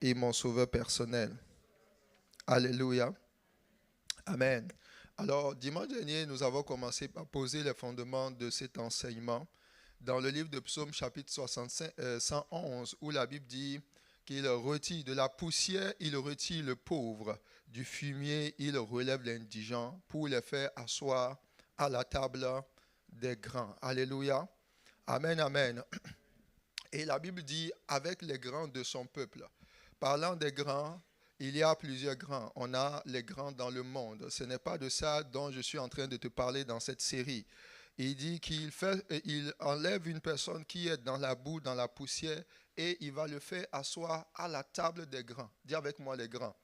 et mon sauveur personnel. Alléluia. Amen. Alors, dimanche dernier, nous avons commencé par poser les fondements de cet enseignement dans le livre de Psaume chapitre 65, 111, où la Bible dit qu'il retire de la poussière, il retire le pauvre, du fumier, il relève l'indigent pour les faire asseoir à la table des grands. Alléluia. Amen, amen. Et la Bible dit avec les grands de son peuple. Parlant des grands, il y a plusieurs grands. On a les grands dans le monde. Ce n'est pas de ça dont je suis en train de te parler dans cette série. Il dit il enlève une personne qui est dans la boue, dans la poussière, et il va le faire asseoir à la table des grands. Dis avec moi les grands.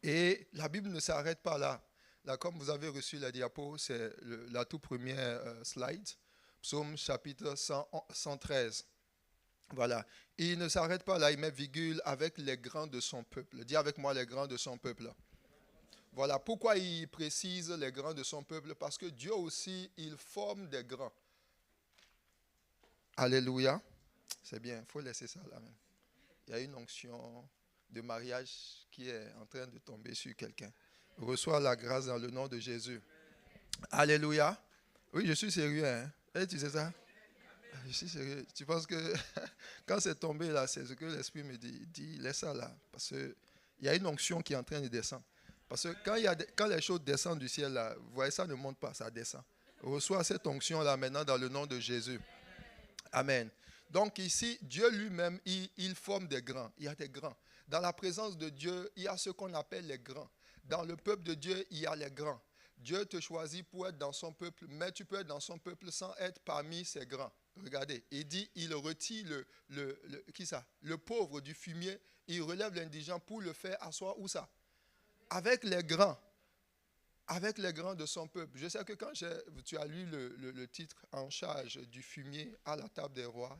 Et la Bible ne s'arrête pas là. Là, comme vous avez reçu la diapo, c'est la toute première slide. Psaume chapitre 113. Voilà. Il ne s'arrête pas là, il met virgule avec les grands de son peuple. Dis avec moi les grands de son peuple. Voilà pourquoi il précise les grands de son peuple, parce que Dieu aussi, il forme des grands. Alléluia. C'est bien, il faut laisser ça là même. Il y a une onction de mariage qui est en train de tomber sur quelqu'un. Reçois la grâce dans le nom de Jésus. Alléluia. Oui, je suis sérieux. Hein? Tu sais ça? Je suis sérieux. Tu penses que quand c'est tombé là, c'est ce que l'Esprit me dit. Il dit, laisse ça là. Parce qu'il y a une onction qui est en train de descendre. Parce que quand les choses descendent du ciel là, vous voyez, ça ne monte pas, ça descend. Reçois cette onction là maintenant dans le nom de Jésus. Amen. Donc ici, Dieu lui-même, il forme des grands. Il y a des grands. Dans la présence de Dieu, il y a ce qu'on appelle les grands. Dans le peuple de Dieu, il y a les grands. Dieu te choisit pour être dans son peuple, mais tu peux être dans son peuple sans être parmi ces grands. Regardez, il dit, il retire le pauvre du fumier, il relève l'indigent pour le faire asseoir où ça? Avec les grands. Avec les grands de son peuple. Je sais que quand tu as lu le titre En charge du fumier à la table des rois,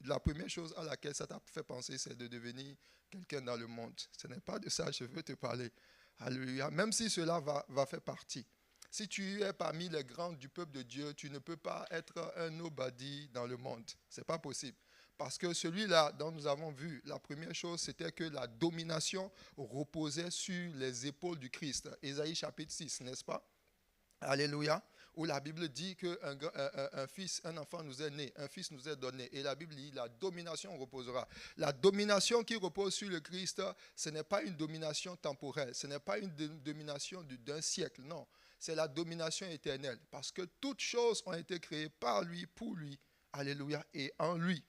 la première chose à laquelle ça t'a fait penser, c'est de devenir quelqu'un dans le monde. Ce n'est pas de ça que je veux te parler. Alléluia. Même si cela va faire partie. Si tu es parmi les grands du peuple de Dieu, tu ne peux pas être un nobody dans le monde. Ce n'est pas possible. Parce que celui-là dont nous avons vu, la première chose, c'était que la domination reposait sur les épaules du Christ. Ésaïe chapitre 6, n'est-ce pas? Alléluia. Où la Bible dit un enfant nous est né, un fils nous est donné. Et la Bible dit, la domination reposera. La domination qui repose sur le Christ, ce n'est pas une domination temporelle, ce n'est pas une domination d'un siècle, non. C'est la domination éternelle. Parce que toutes choses ont été créées par lui, pour lui. Alléluia. Et en lui.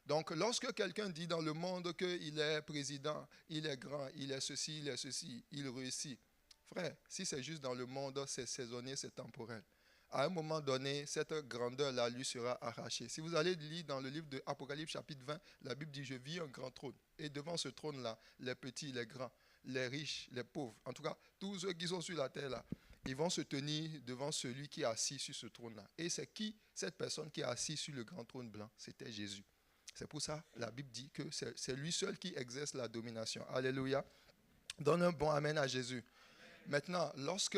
Donc, lorsque quelqu'un dit dans le monde qu'il est président, il est grand, il est ceci, il réussit. Frère, si c'est juste dans le monde, c'est saisonnier, c'est temporel. À un moment donné, cette grandeur-là lui sera arrachée. Si vous allez lire dans le livre de Apocalypse chapitre 20, la Bible dit, je vis un grand trône. Et devant ce trône-là, les petits, les grands, les riches, les pauvres, en tout cas, tous ceux qui sont sur la terre-là, ils vont se tenir devant celui qui est assis sur ce trône-là. Et c'est qui cette personne qui est assise sur le grand trône blanc? C'était Jésus. C'est pour ça que la Bible dit que c'est lui seul qui exerce la domination. Alléluia. Donne un bon amen à Jésus. Maintenant, lorsque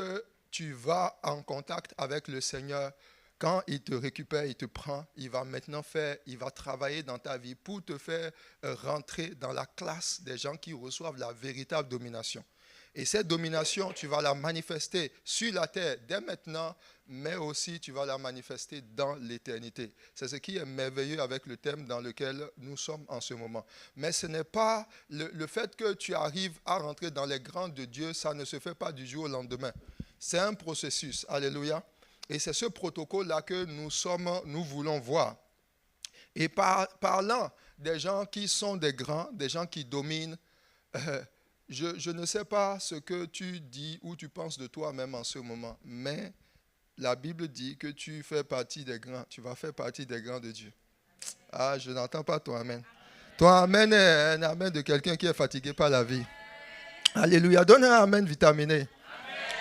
tu vas en contact avec le Seigneur, quand il te récupère, il te prend, il va travailler dans ta vie pour te faire rentrer dans la classe des gens qui reçoivent la véritable domination. Et cette domination, tu vas la manifester sur la terre dès maintenant, mais aussi tu vas la manifester dans l'éternité. C'est ce qui est merveilleux avec le thème dans lequel nous sommes en ce moment. Mais ce n'est pas le fait que tu arrives à rentrer dans les grands de Dieu, ça ne se fait pas du jour au lendemain. C'est un processus. Alléluia. Et c'est ce protocole-là que nous voulons voir. Et parlant des gens qui sont des grands, des gens qui dominent, je ne sais pas ce que tu dis ou tu penses de toi-même en ce moment, mais la Bible dit que tu fais partie des grands, tu vas faire partie des grands de Dieu. Ah, je n'entends pas ton amen. Ton amen est un amen de quelqu'un qui est fatigué par la vie. Alléluia. Donne un amen vitaminé.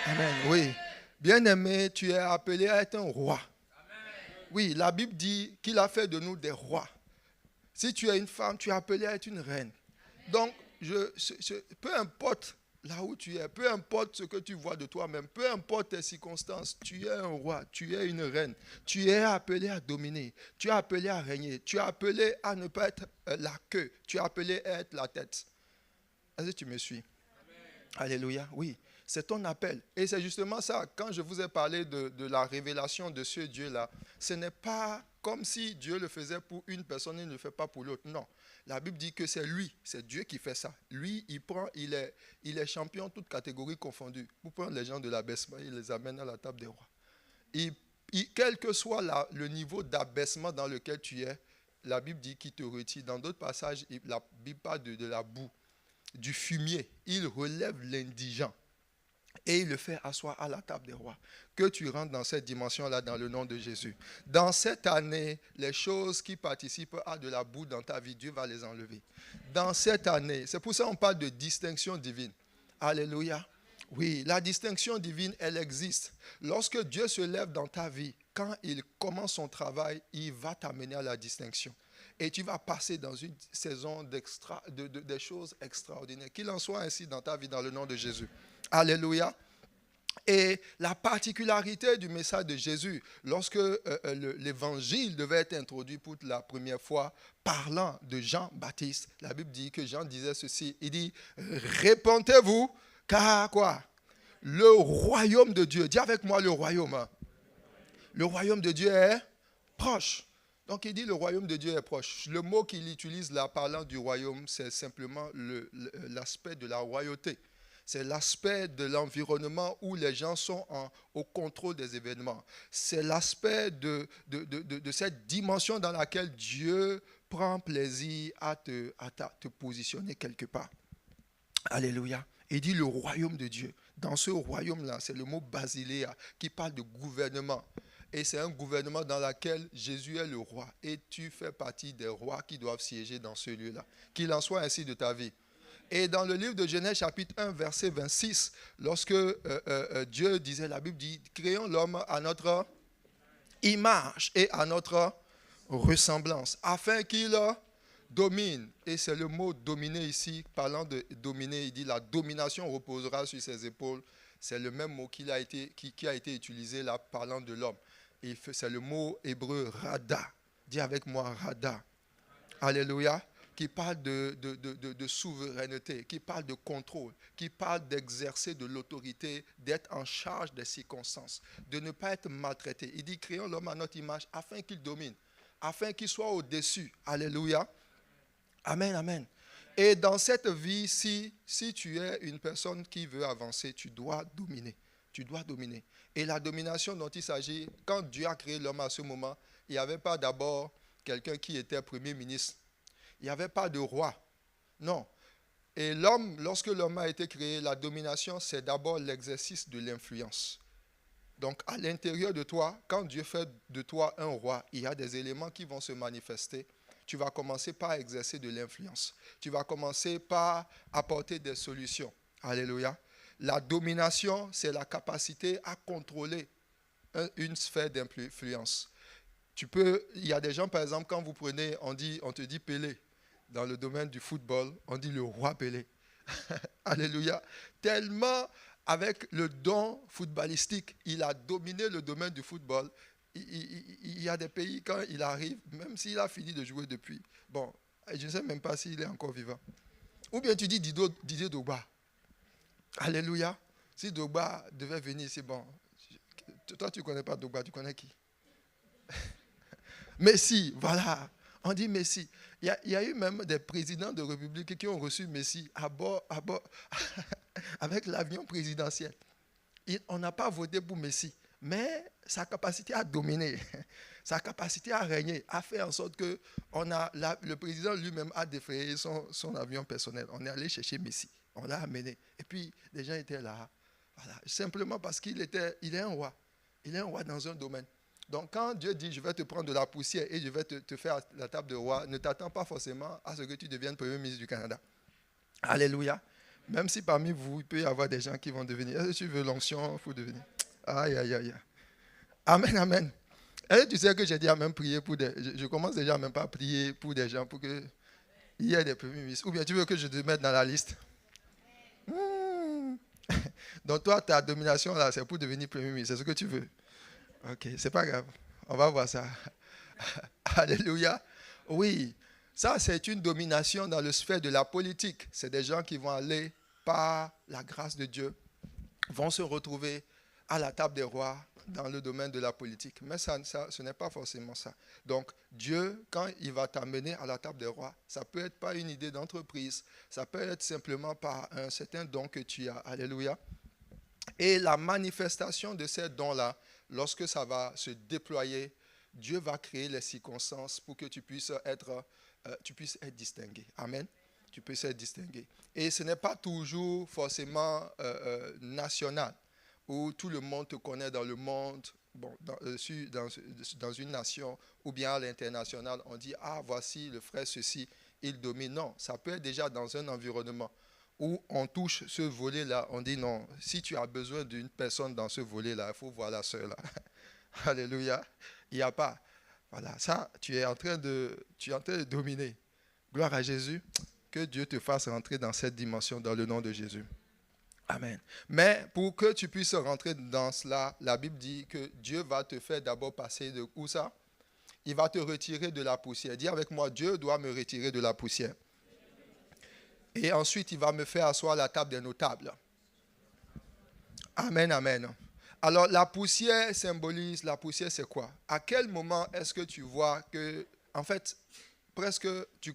Amen. Oui. Bien-aimé, tu es appelé à être un roi. Oui, la Bible dit qu'il a fait de nous des rois. Si tu es une femme, tu es appelé à être une reine. Donc, peu importe là où tu es, peu importe ce que tu vois de toi-même, peu importe tes circonstances, tu es un roi, tu es une reine, tu es appelé à dominer, tu es appelé à régner, tu es appelé à ne pas être la queue, tu es appelé à être la tête. Est-ce que tu me suis? Alléluia, oui. C'est ton appel. Et c'est justement ça, quand je vous ai parlé de la révélation de ce Dieu-là, ce n'est pas comme si Dieu le faisait pour une personne et ne le fait pas pour l'autre. Non. La Bible dit que c'est lui, c'est Dieu qui fait ça. Lui, il est champion, toutes catégories confondues. Pour prendre les gens de l'abaissement, il les amène à la table des rois. Quel que soit le niveau d'abaissement dans lequel tu es, la Bible dit qu'il te retire. Dans d'autres passages, la Bible parle de la boue, du fumier. Il relève l'indigent et il le fait asseoir à la table des rois. Que tu rentres dans cette dimension-là dans le nom de Jésus. Dans cette année, les choses qui participent à de la boue dans ta vie, Dieu va les enlever. Dans cette année, c'est pour ça qu'on parle de distinction divine. Alléluia. Oui, la distinction divine, elle existe. Lorsque Dieu se lève dans ta vie, quand il commence son travail, il va t'amener à la distinction. Et tu vas passer dans une saison des choses extraordinaires. Qu'il en soit ainsi dans ta vie, dans le nom de Jésus. Alléluia. Et la particularité du message de Jésus, lorsque l'évangile devait être introduit pour la première fois, parlant de Jean-Baptiste, la Bible dit que Jean disait ceci, il dit, répentez-vous, car quoi? Le royaume de Dieu, dis avec moi le royaume. Hein. Le royaume de Dieu est proche. Donc il dit le royaume de Dieu est proche. Le mot qu'il utilise là, parlant du royaume, c'est simplement l'aspect de la royauté. C'est l'aspect de l'environnement où les gens sont au contrôle des événements. C'est l'aspect de cette dimension dans laquelle Dieu prend plaisir à te positionner quelque part. Alléluia. Il dit le royaume de Dieu. Dans ce royaume-là, c'est le mot basiléa qui parle de gouvernement. Et c'est un gouvernement dans lequel Jésus est le roi. Et tu fais partie des rois qui doivent siéger dans ce lieu-là. Qu'il en soit ainsi de ta vie. Et dans le livre de Genèse chapitre 1, verset 26, lorsque Dieu disait, la Bible dit, créons l'homme à notre image et à notre ressemblance, afin qu'il domine. Et c'est le mot dominer ici, parlant de dominer, il dit la domination reposera sur ses épaules. C'est le même mot qui a été utilisé là, parlant de l'homme. Et c'est le mot hébreu rada. Dis avec moi rada. Alléluia. Qui parle de souveraineté, qui parle de contrôle, qui parle d'exercer de l'autorité, d'être en charge des circonstances, de ne pas être maltraité. Il dit, créons l'homme à notre image afin qu'il domine, afin qu'il soit au-dessus. Alléluia. Amen, amen. Et dans cette vie, si tu es une personne qui veut avancer, tu dois dominer. Tu dois dominer. Et la domination dont il s'agit, quand Dieu a créé l'homme à ce moment, il n'y avait pas d'abord quelqu'un qui était premier ministre. Il n'y avait pas de roi. Non. Et l'homme, lorsque l'homme a été créé, la domination, c'est d'abord l'exercice de l'influence. Donc, à l'intérieur de toi, quand Dieu fait de toi un roi, il y a des éléments qui vont se manifester. Tu vas commencer par exercer de l'influence. Tu vas commencer par apporter des solutions. Alléluia. La domination, c'est la capacité à contrôler une sphère d'influence. Il y a des gens, par exemple, quand vous prenez, on te dit Pelé. Dans le domaine du football, on dit le roi Pelé. Alléluia. Tellement, avec le don footballistique, il a dominé le domaine du football. Il y a des pays, quand il arrive, même s'il a fini de jouer depuis, bon, je ne sais même pas s'il est encore vivant. Ou bien tu dis Didier Drogba. Alléluia. Si Drogba devait venir, c'est bon. Toi, tu ne connais pas Drogba, tu connais qui? Messi, voilà. On dit Messi. Il y a eu même des présidents de République qui ont reçu Messi à bord avec l'avion présidentiel. On n'a pas voté pour Messi, mais sa capacité à dominer, sa capacité à régner, a fait en sorte que le président lui-même a défrayé son avion personnel. On est allé chercher Messi, on l'a amené. Et puis, les gens étaient là, voilà, simplement parce qu'il est un roi. Il est un roi dans un domaine. Donc, quand Dieu dit, je vais te prendre de la poussière et je vais te faire la table de roi, ne t'attends pas forcément à ce que tu deviennes Premier ministre du Canada. Alléluia. Même si parmi vous, il peut y avoir des gens qui vont devenir. Est-ce que tu veux l'onction? Il faut devenir. Aïe, aïe, aïe. Amen, amen. Est-ce que tu sais que j'ai déjà même prié pour des... Je commence déjà même pas à prier pour des gens pour qu'il y ait des premiers ministres. Ou bien tu veux que je te mette dans la liste? Donc toi, ta domination là, c'est pour devenir Premier ministre. C'est ce que tu veux? Ok, c'est pas grave. On va voir ça. Alléluia. Oui, Ça, c'est une domination dans le sphère de la politique. C'est des gens qui vont aller, par la grâce de Dieu, vont se retrouver à la table des rois dans le domaine de la politique. Mais ce n'est pas forcément ça. Donc, Dieu, quand il va t'amener à la table des rois, ça peut être pas une idée d'entreprise, ça peut être simplement par un certain don que tu as. Alléluia. Et la manifestation de ces dons-là, lorsque ça va se déployer, Dieu va créer les circonstances pour que tu puisses être distingué. Amen. Tu puisses être distingué. Et ce n'est pas toujours forcément national, où tout le monde te connaît dans le monde, bon, dans une nation, ou bien à l'international, on dit, ah, voici le frère ceci, il domine. Non, ça peut être déjà dans un environnement où on touche ce volet-là, on dit non, si tu as besoin d'une personne dans ce volet-là, il faut voir la sœur là. Alléluia. Il n'y a pas. Voilà, ça, tu es en train de dominer. Gloire à Jésus. Que Dieu te fasse rentrer dans cette dimension dans le nom de Jésus. Amen. Mais pour que tu puisses rentrer dans cela, la Bible dit que Dieu va te faire d'abord passer de où ça? Il va te retirer de la poussière. Dis avec moi, Dieu doit me retirer de la poussière. Et ensuite, il va me faire asseoir à la table des notables. Amen, amen. Alors, la poussière symbolise, la poussière c'est quoi? À quel moment est-ce que tu vois que, en fait, presque on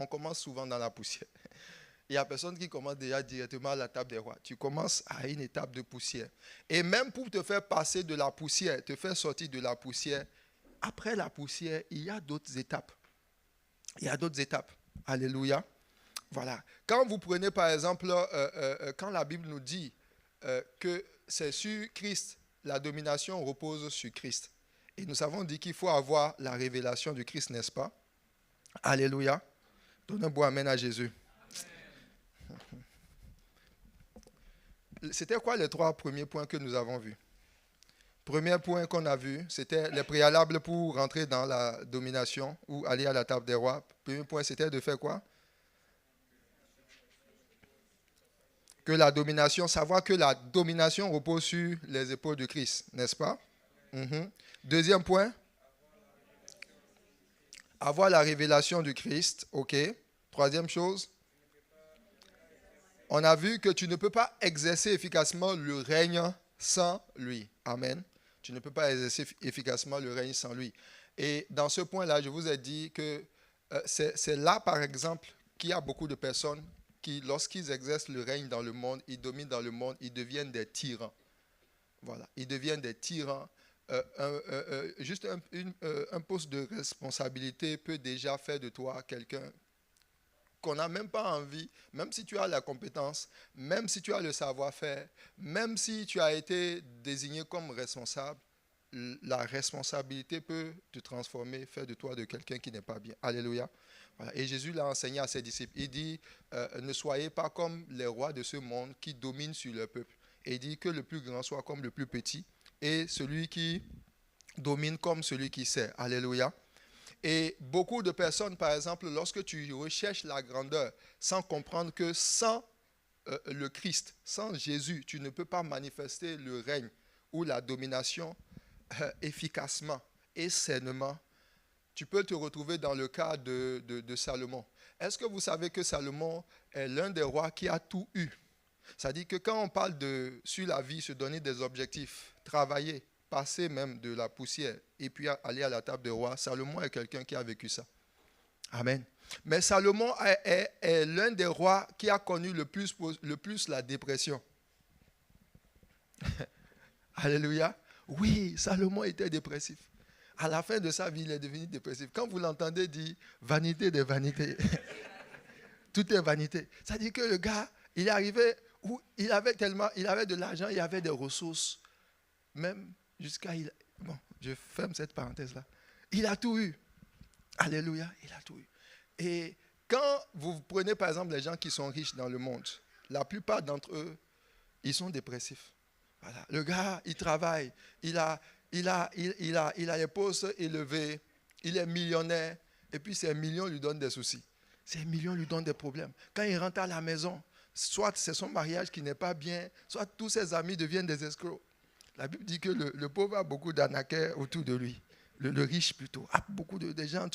commence souvent dans la poussière. Il n'y a personne qui commence déjà directement à la table des rois. Tu commences à une étape de poussière. Et même pour te faire passer de la poussière, te faire sortir de la poussière, après la poussière, il y a d'autres étapes. Il y a d'autres étapes. Alléluia. Voilà. Quand vous prenez par exemple, quand la Bible nous dit que c'est sur Christ, la domination repose sur Christ. Et nous avons dit qu'il faut avoir la révélation du Christ, n'est-ce pas? Alléluia. Donne un bon amen à Jésus. Amen. C'était quoi les 3 premiers points que nous avons vus? Premier point qu'on a vu, c'était les préalables pour rentrer dans la domination ou aller à la table des rois. Premier point, c'était de faire quoi? Que la domination, savoir que la domination repose sur les épaules de Christ, n'est-ce pas? Deuxième point, avoir la révélation du Christ, ok. Troisième chose, on a vu que tu ne peux pas exercer efficacement le règne sans lui. Amen. Tu ne peux pas exercer efficacement le règne sans lui. Et dans ce point-là, je vous ai dit que c'est là, par exemple, qu'il y a beaucoup de personnes qui, lorsqu'ils exercent le règne dans le monde, ils dominent dans le monde, ils deviennent des tyrans. Voilà, ils deviennent des tyrans. Juste un poste de responsabilité peut déjà faire de toi quelqu'un qu'on n'a même pas envie, même si tu as la compétence, même si tu as le savoir-faire, même si tu as été désigné comme responsable, la responsabilité peut te transformer, faire de toi de quelqu'un qui n'est pas bien. Alléluia. Voilà. Et Jésus l'a enseigné à ses disciples. Il dit, ne soyez pas comme les rois de ce monde qui dominent sur le peuple. Et il dit que le plus grand soit comme le plus petit et celui qui domine comme celui qui sert. Alléluia. Et beaucoup de personnes, par exemple, lorsque tu recherches la grandeur sans comprendre que sans le Christ, sans Jésus, tu ne peux pas manifester le règne ou la domination efficacement et sainement, tu peux te retrouver dans le cas de Salomon. Est-ce que vous savez que Salomon est l'un des rois qui a tout eu? C'est-à-dire que quand on parle de sur la vie, se donner des objectifs, travailler, passer même de la poussière et puis aller à la table des rois, Salomon est quelqu'un qui a vécu ça. Amen. Mais Salomon est l'un des rois qui a connu le plus la dépression. Alléluia. Oui, Salomon était dépressif. À la fin de sa vie, il est devenu dépressif. Quand vous l'entendez dire vanité des vanités, tout est vanité. Ça dit que le gars, il est arrivé où il avait de l'argent, il avait des ressources, même jusqu'à... Bon, je ferme cette parenthèse-là. Il a tout eu. Alléluia, il a tout eu. Et quand vous prenez par exemple les gens qui sont riches dans le monde, la plupart d'entre eux, ils sont dépressifs. Voilà. Le gars, il travaille, il a les postes élevés, il est millionnaire, et puis ces millions lui donnent des soucis. Ces millions lui donnent des problèmes. Quand il rentre à la maison, soit c'est son mariage qui n'est pas bien, soit tous ses amis deviennent des escrocs. La Bible dit que le pauvre a beaucoup d'arnaqueurs autour de lui. Le riche plutôt. Ah, beaucoup de gens,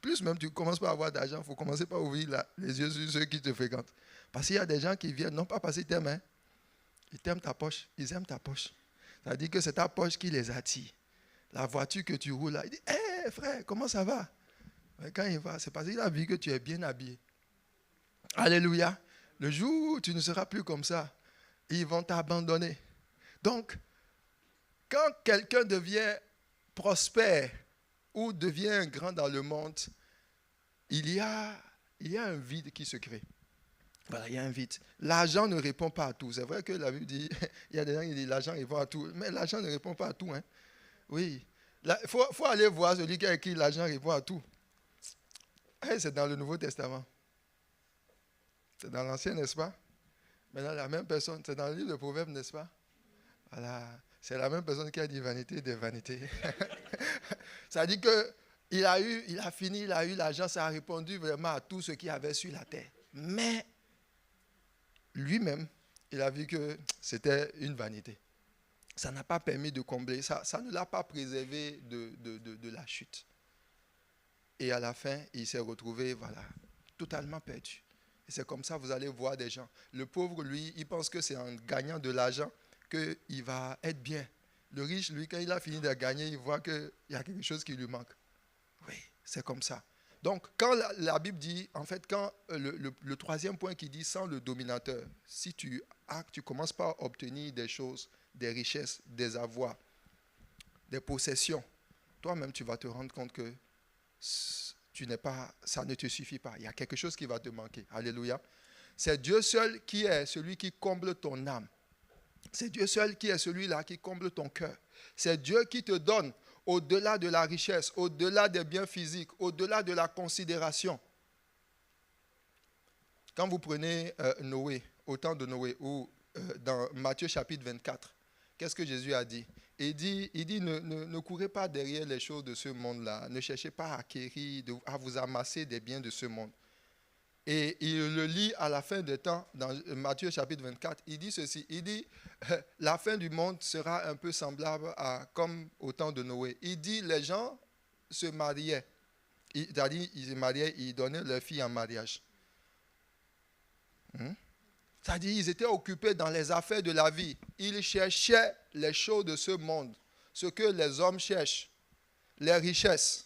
plus même tu commences par avoir d'argent, il faut commencer par ouvrir les yeux sur ceux qui te fréquentent. Parce qu'il y a des gens qui viennent, non pas parce qu'ils t'aiment, hein, ils t'aiment ta poche, ils aiment ta poche. Ça veut dire que c'est ta poche qui les attire. La voiture que tu roules là, il dit, hé frère, comment ça va? Mais quand il va, c'est parce qu'il a vu que tu es bien habillé. Alléluia. Le jour où tu ne seras plus comme ça, ils vont t'abandonner. Donc, quand quelqu'un devient prospère ou devient grand dans le monde, il y a un vide qui se crée. Voilà, il y a un vide. L'argent ne répond pas à tout. C'est vrai que la Bible dit, il y a des gens qui disent l'argent répond à tout. Mais l'argent ne répond pas à tout. Hein. Oui. Il faut aller voir celui qui a écrit l'argent répond à tout. Et c'est dans le Nouveau Testament. C'est dans l'Ancien, n'est-ce pas? Maintenant, la même personne, c'est dans le livre de Proverbes, n'est-ce pas? Voilà. C'est la même personne qui a dit vanité des vanités. Ça dit que il a eu l'argent, ça a répondu vraiment à tout ce qu'il y avait sur la terre. Mais lui-même, il a vu que c'était une vanité. Ça n'a pas permis de combler, ça ne l'a pas préservé de la chute. Et à la fin, il s'est retrouvé, voilà, totalement perdu. Et c'est comme ça, vous allez voir des gens. Le pauvre, lui, il pense que c'est en gagnant de l'argent qu'il va être bien. Le riche, lui, quand il a fini de gagner, il voit qu'il y a quelque chose qui lui manque. Oui, c'est comme ça. Donc, quand la Bible dit, en fait, quand le troisième point qui dit sans le dominateur, si tu commences par obtenir des choses, des richesses, des avoirs, des possessions, toi-même, tu vas te rendre compte que ça ne te suffit pas. Il y a quelque chose qui va te manquer. Alléluia. C'est Dieu seul qui est celui qui comble ton âme. C'est Dieu seul qui est celui-là qui comble ton cœur. C'est Dieu qui te donne au-delà de la richesse, au-delà des biens physiques, au-delà de la considération. Quand vous prenez Noé, au temps de Noé, ou dans Matthieu chapitre 24, qu'est-ce que Jésus a dit? Il dit ne courez pas derrière les choses de ce monde-là. Ne cherchez pas à acquérir, à vous amasser des biens de ce monde. Et il le lit à la fin des temps, dans Matthieu chapitre 24, il dit ceci, il dit, la fin du monde sera un peu semblable comme au temps de Noé. Il dit, les gens se mariaient, c'est-à-dire ils se mariaient, ils donnaient leur fille en mariage. C'est-à-dire ils étaient occupés dans les affaires de la vie. Ils cherchaient les choses de ce monde, ce que les hommes cherchent, les richesses.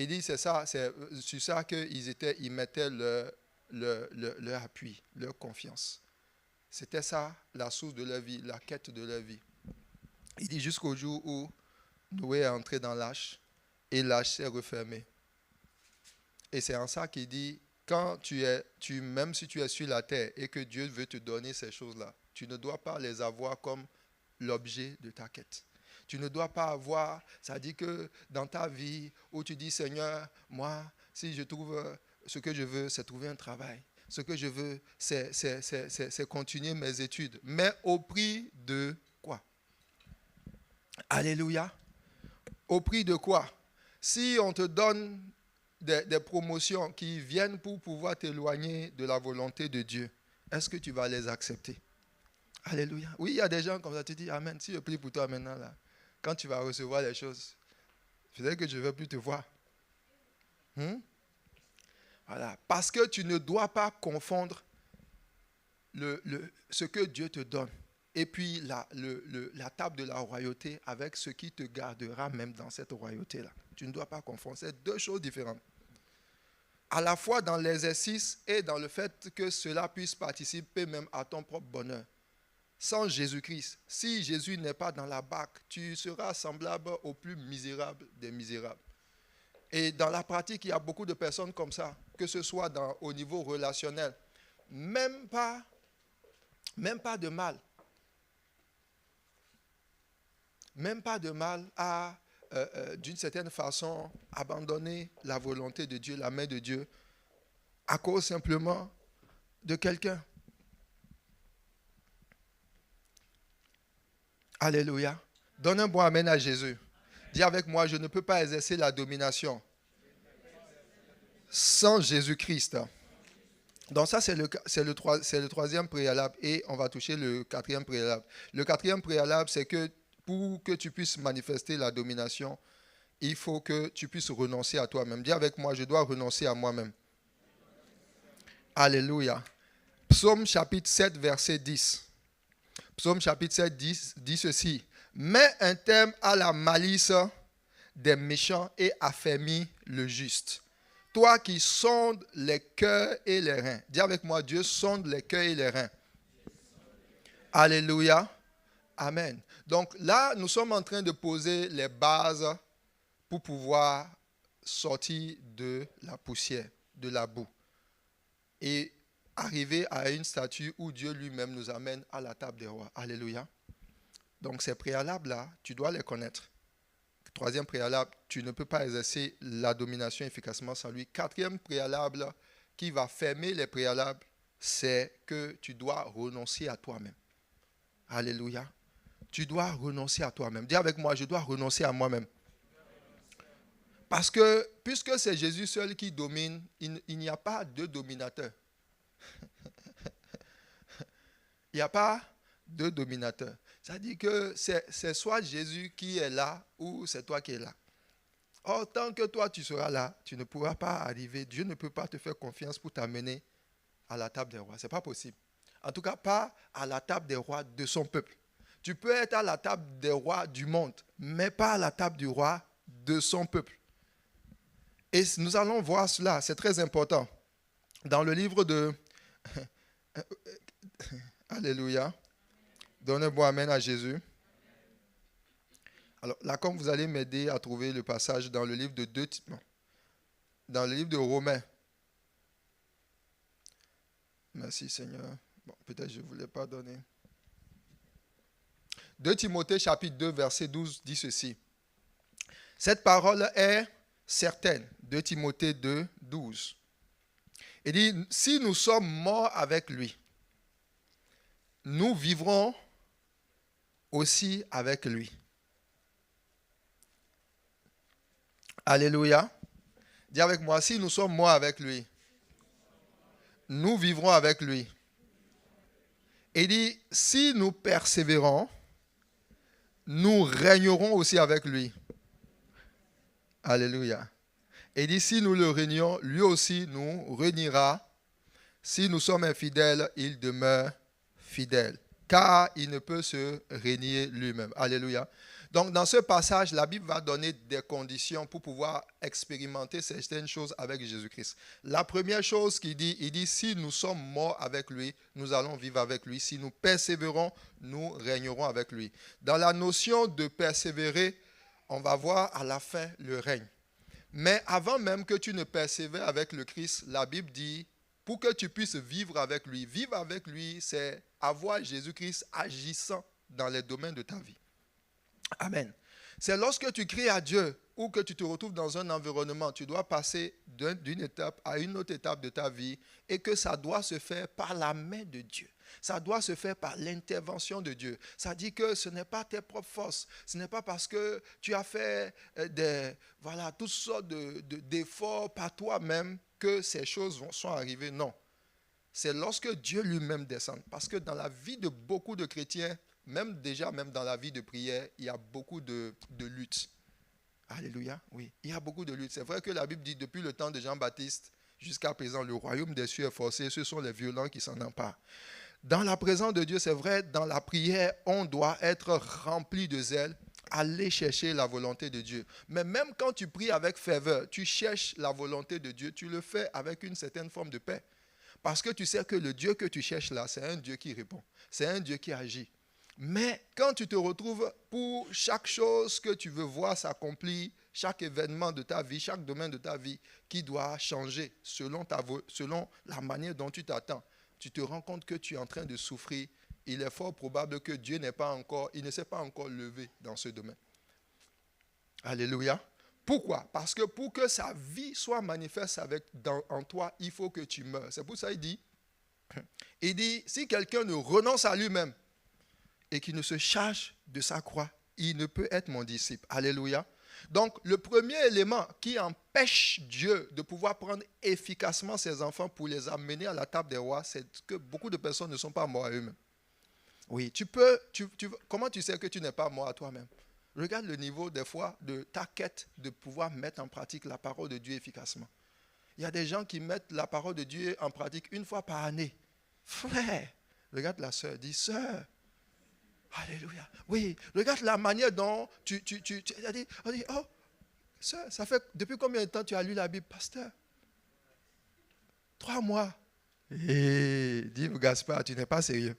Il dit, c'est sur ça qu'ils mettaient leur appui, leur confiance. C'était ça, la source de leur vie, la quête de leur vie. Il dit, jusqu'au jour où Noé est entré dans l'arche, et l'arche s'est refermée. Et c'est en ça qu'il dit, même si tu es sur la terre, et que Dieu veut te donner ces choses-là, tu ne dois pas les avoir comme l'objet de ta quête. Tu ne dois pas avoir, ça dit que dans ta vie où tu dis Seigneur, moi, si je trouve ce que je veux, c'est trouver un travail. Ce que je veux, c'est continuer mes études. Mais au prix de quoi? Alléluia. Au prix de quoi? Si on te donne des promotions qui viennent pour pouvoir t'éloigner de la volonté de Dieu, est-ce que tu vas les accepter? Alléluia. Oui, il y a des gens comme ça, tu dis Amen. Si je prie pour toi maintenant, là, quand tu vas recevoir les choses, peut-être que je ne vais plus te voir. Voilà. Parce que tu ne dois pas confondre ce que Dieu te donne et puis la table de la royauté avec ce qui te gardera même dans cette royauté-là. Tu ne dois pas confondre. C'est deux choses différentes. À la fois dans l'exercice et dans le fait que cela puisse participer même à ton propre bonheur. Sans Jésus-Christ, si Jésus n'est pas dans la barque, tu seras semblable au plus misérable des misérables. Et dans la pratique, il y a beaucoup de personnes comme ça, que ce soit au niveau relationnel. Même pas de mal. Même pas de mal à, d'une certaine façon, abandonner la volonté de Dieu, la main de Dieu, à cause simplement de quelqu'un. Alléluia. Donne un bon amen à Jésus. Dis avec moi, je ne peux pas exercer la domination sans Jésus-Christ. Donc ça, c'est le troisième préalable et on va toucher le quatrième préalable. Le quatrième préalable, c'est que pour que tu puisses manifester la domination, il faut que tu puisses renoncer à toi-même. Dis avec moi, je dois renoncer à moi-même. Alléluia. Psaume chapitre 7, verset 10. Psaume chapitre 7 dit ceci. Mets un terme à la malice des méchants et affermis le juste. Toi qui sondes les cœurs et les reins. Dis avec moi, Dieu sonde les cœurs et les reins. Alléluia. Amen. Donc là, nous sommes en train de poser les bases pour pouvoir sortir de la poussière, de la boue. Et arriver à une statue où Dieu lui-même nous amène à la table des rois. Alléluia. Donc ces préalables-là, tu dois les connaître. Troisième préalable, tu ne peux pas exercer la domination efficacement sans lui. Quatrième préalable qui va fermer les préalables, c'est que tu dois renoncer à toi-même. Alléluia. Tu dois renoncer à toi-même. Dis avec moi, je dois renoncer à moi-même. Parce que, puisque c'est Jésus seul qui domine, il n'y a pas de dominateur. Il n'y a pas de dominateur. Ça dit que c'est soit Jésus qui est là ou c'est toi qui es là. Or, tant que toi tu seras là, tu ne pourras pas arriver. Dieu ne peut pas te faire confiance pour t'amener à la table des rois. Ce n'est pas possible. En tout cas, pas à la table des rois de son peuple. Tu peux être à la table des rois du monde, mais pas à la table du roi de son peuple. Et nous allons voir cela, c'est très important. Dans le livre de... Alléluia. Donnez-moi amen à Jésus. Alors là, comme vous allez m'aider à trouver le passage dans le livre de dans le livre de Romains. Merci Seigneur. Bon, peut-être je ne voulais pas donner. 2 Timothée chapitre 2 verset 12 dit ceci. Cette parole est certaine. 2 Timothée 2, 12. Il dit, si nous sommes morts avec lui, nous vivrons aussi avec lui. Alléluia. Dis avec moi, si nous sommes morts avec lui, nous vivrons avec lui. Et il dit, si nous persévérons, nous régnerons aussi avec lui. Alléluia. Et il dit, si nous le régnons, lui aussi nous régnera. Si nous sommes infidèles, il demeure fidèle. Car il ne peut se régner lui-même. Alléluia. Donc, dans ce passage, la Bible va donner des conditions pour pouvoir expérimenter certaines choses avec Jésus-Christ. La première chose qu'il dit, il dit, si nous sommes morts avec lui, nous allons vivre avec lui. Si nous persévérons, nous régnerons avec lui. Dans la notion de persévérer, on va voir à la fin le règne. Mais avant même que tu ne persévères avec le Christ, la Bible dit, pour que tu puisses vivre avec lui, c'est avoir Jésus-Christ agissant dans les domaines de ta vie. Amen. C'est lorsque tu cries à Dieu ou que tu te retrouves dans un environnement, tu dois passer d'une étape à une autre étape de ta vie et que ça doit se faire par la main de Dieu. Ça doit se faire par l'intervention de Dieu. Ça dit que ce n'est pas tes propres forces. Ce n'est pas parce que tu as fait toutes sortes d'efforts par toi-même que ces choses sont arrivées. Non. C'est lorsque Dieu lui-même descend. Parce que dans la vie de beaucoup de chrétiens, même dans la vie de prière, il y a beaucoup de luttes. Alléluia, oui. Il y a beaucoup de luttes. C'est vrai que la Bible dit, depuis le temps de Jean-Baptiste jusqu'à présent, le royaume des cieux est forcé. Ce sont les violents qui s'en emparent. Dans la présence de Dieu, c'est vrai, dans la prière, on doit être rempli de zèle, aller chercher la volonté de Dieu. Mais même quand tu pries avec ferveur, tu cherches la volonté de Dieu, tu le fais avec une certaine forme de paix. Parce que tu sais que le Dieu que tu cherches là, c'est un Dieu qui répond. C'est un Dieu qui agit. Mais quand tu te retrouves pour chaque chose que tu veux voir s'accomplir, chaque événement de ta vie, chaque domaine de ta vie qui doit changer selon la manière dont tu t'attends, tu te rends compte que tu es en train de souffrir. Il est fort probable que Dieu il ne s'est pas encore levé dans ce domaine. Alléluia. Pourquoi? Parce que pour que sa vie soit manifeste en toi, il faut que tu meurs. C'est pour ça qu'il dit, si quelqu'un ne renonce à lui-même et qu'il ne se charge de sa croix, il ne peut être mon disciple. Alléluia. Donc, le premier élément qui empêche Dieu de pouvoir prendre efficacement ses enfants pour les amener à la table des rois, c'est que beaucoup de personnes ne sont pas mortes à eux-mêmes. Oui, comment tu sais que tu n'es pas mort à toi-même? Regarde le niveau des fois de ta quête de pouvoir mettre en pratique la parole de Dieu efficacement. Il y a des gens qui mettent la parole de Dieu en pratique une fois par année. Frère, regarde la sœur, dis sœur. Alléluia. Oui, regarde la manière dont tu as dit, oh, sœur, ça fait depuis combien de temps tu as lu la Bible, pasteur? 3 mois. Dis Gaspard, tu n'es pas sérieux.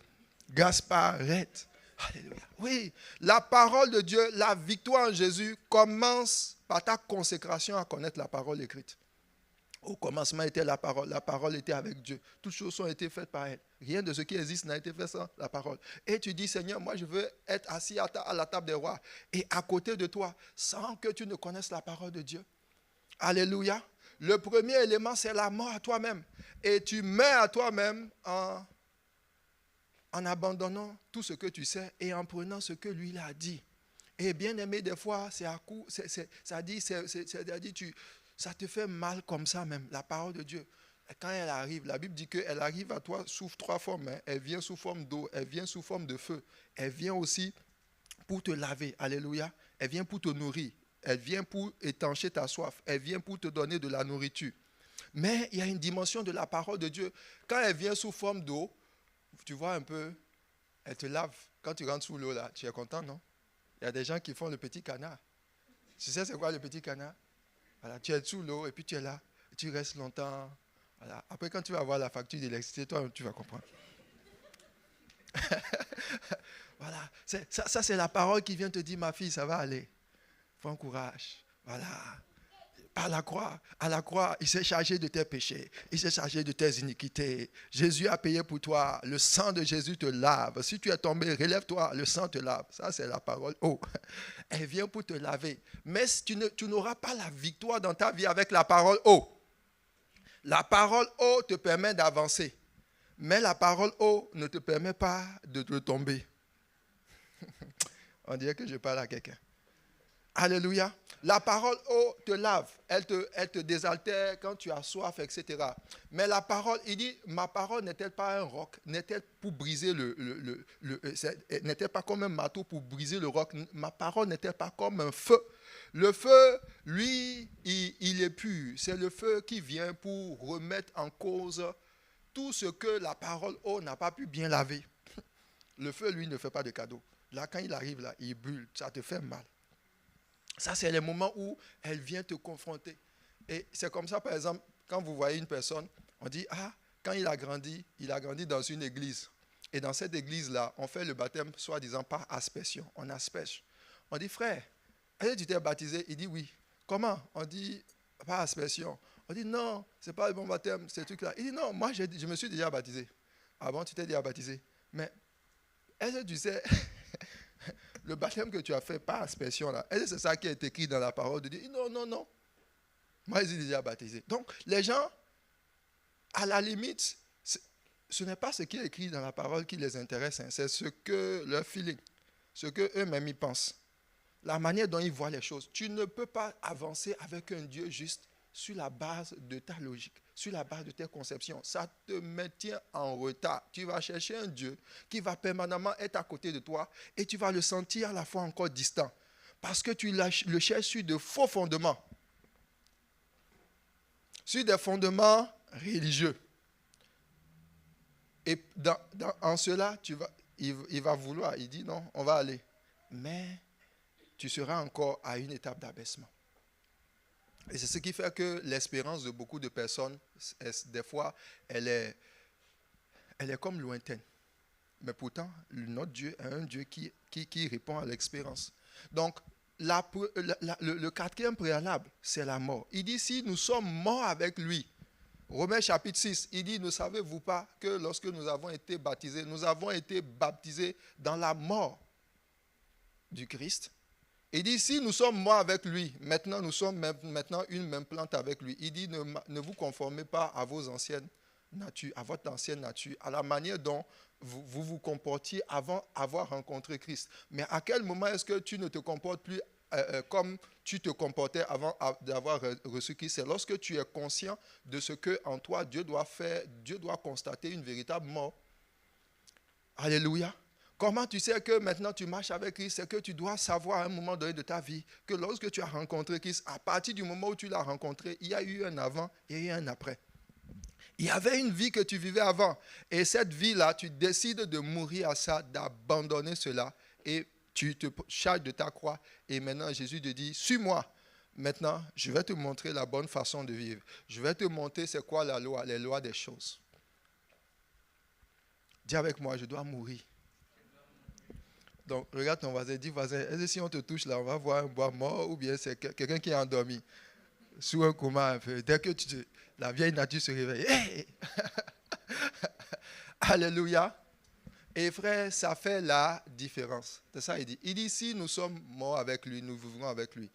Gaspard, arrête. Alléluia. Oui, la parole de Dieu, la victoire en Jésus commence par ta consécration à connaître la parole écrite. Au commencement était la parole était avec Dieu. Toutes choses ont été faites par elle. Rien de ce qui existe n'a été fait sans la parole. Et tu dis, Seigneur, moi je veux être assis à la table des rois et à côté de toi, sans que tu ne connaisses la parole de Dieu. Alléluia. Le premier élément, c'est la mort à toi-même. Et tu meurs à toi-même en abandonnant tout ce que tu sais et en prenant ce que lui a dit. Et bien aimé, des fois, ça te fait mal comme ça même, la parole de Dieu. Et quand elle arrive, la Bible dit qu'elle arrive à toi sous 3 formes. Elle vient sous forme d'eau, elle vient sous forme de feu. Elle vient aussi pour te laver. Alléluia. Elle vient pour te nourrir. Elle vient pour étancher ta soif. Elle vient pour te donner de la nourriture. Mais il y a une dimension de la parole de Dieu. Quand elle vient sous forme d'eau, tu vois un peu, elle te lave. Quand tu rentres sous l'eau, là, tu es content, non? Il y a des gens qui font le petit canard. Tu sais c'est quoi le petit canard? Voilà, tu es sous l'eau et puis tu es là. Tu restes longtemps. Voilà. Après, quand tu vas avoir la facture d'électricité, toi, tu vas comprendre. Voilà. Ça, c'est la parole qui vient te dire, ma fille, ça va aller. Prends courage. Voilà. À la croix, il s'est chargé de tes péchés. Il s'est chargé de tes iniquités. Jésus a payé pour toi. Le sang de Jésus te lave. Si tu es tombé, relève-toi. Le sang te lave. Ça, c'est la parole. Oh, elle vient pour te laver. Mais tu n'auras pas la victoire dans ta vie avec la parole. Oh, la parole oh te permet d'avancer. Mais la parole oh ne te permet pas de tomber. On dirait que je parle à quelqu'un. Alléluia. La parole oh, te lave, elle te désaltère quand tu as soif, etc. Mais la parole, il dit, ma parole n'est-elle pas un roc? N'est-elle pour briser n'est-elle pas comme un marteau pour briser le roc? Ma parole n'est-elle pas comme un feu? Le feu, lui, il est pur. C'est le feu qui vient pour remettre en cause tout ce que la parole oh n'a pas pu bien laver. Le feu, lui, ne fait pas de cadeau. Là, quand il arrive, là, il brûle, ça te fait mal. Ça, c'est les moments où elle vient te confronter. Et c'est comme ça, par exemple, quand vous voyez une personne, on dit, ah, quand il a grandi dans une église. Et dans cette église-là, on fait le baptême, soi-disant, par aspersion. On asperge. On dit, frère, est-ce que tu t'es baptisé? Il dit, oui. Comment? On dit, par aspersion. On dit, non, ce n'est pas le bon baptême, ces trucs-là. Il dit, non, moi, je me suis déjà baptisé. Ah bon, tu t'es déjà baptisé? Mais, est-ce que tu sais... Le baptême que tu as fait par aspersion, là, est-ce que c'est ça qui est écrit dans la parole de Dieu? Non, non, non. Moi, je suis déjà baptisé. Donc, les gens, à la limite, ce n'est pas ce qui est écrit dans la parole qui les intéresse, hein, c'est ce que leur feeling, ce qu'eux-mêmes y pensent, la manière dont ils voient les choses. Tu ne peux pas avancer avec un Dieu juste sur la base de ta logique, sur la base de tes conceptions. Ça te maintient en retard. Tu vas chercher un Dieu qui va permanemment être à côté de toi et tu vas le sentir à la fois encore distant parce que tu le cherches sur de faux fondements, sur des fondements religieux. Et en cela, il va vouloir, il dit non, on va aller. Mais tu seras encore à une étape d'abaissement. Et c'est ce qui fait que l'espérance de beaucoup de personnes, des fois, elle est comme lointaine. Mais pourtant, notre Dieu est un Dieu qui répond à l'espérance. Donc, le 4e préalable, c'est la mort. Il dit, si nous sommes morts avec lui, Romains chapitre 6, il dit, ne savez-vous pas que lorsque nous avons été baptisés dans la mort du Christ? Il dit, si nous sommes morts avec lui, maintenant nous sommes maintenant une même plante avec lui. Il dit, ne vous conformez pas à vos anciennes natures, à votre ancienne nature, à la manière dont vous comportiez avant avoir rencontré Christ. Mais à quel moment est-ce que tu ne te comportes plus comme tu te comportais avant d'avoir reçu Christ? C'est lorsque tu es conscient de ce que en toi Dieu doit faire, Dieu doit constater une véritable mort. Alléluia. Comment tu sais que maintenant tu marches avec Christ? C'est que tu dois savoir à un moment donné de ta vie que lorsque tu as rencontré Christ, à partir du moment où tu l'as rencontré, il y a eu un avant et il y a eu un après. Il y avait une vie que tu vivais avant. Et cette vie-là, tu décides de mourir à ça, d'abandonner cela. Et tu te charges de ta croix. Et maintenant, Jésus te dit, suis-moi. Maintenant, je vais te montrer la bonne façon de vivre. Je vais te montrer c'est quoi la loi, les lois des choses. Dis avec moi, je dois mourir. Donc, regarde ton voisin, dis voisin, est-ce que si on te touche là, on va voir un bois mort ou bien c'est quelqu'un qui est endormi sous un coma un peu. Dès que la vieille nature se réveille. Hey! Alléluia. Et frère, ça fait la différence. C'est ça, il dit. Il dit, si nous sommes morts avec lui, nous vivrons avec lui.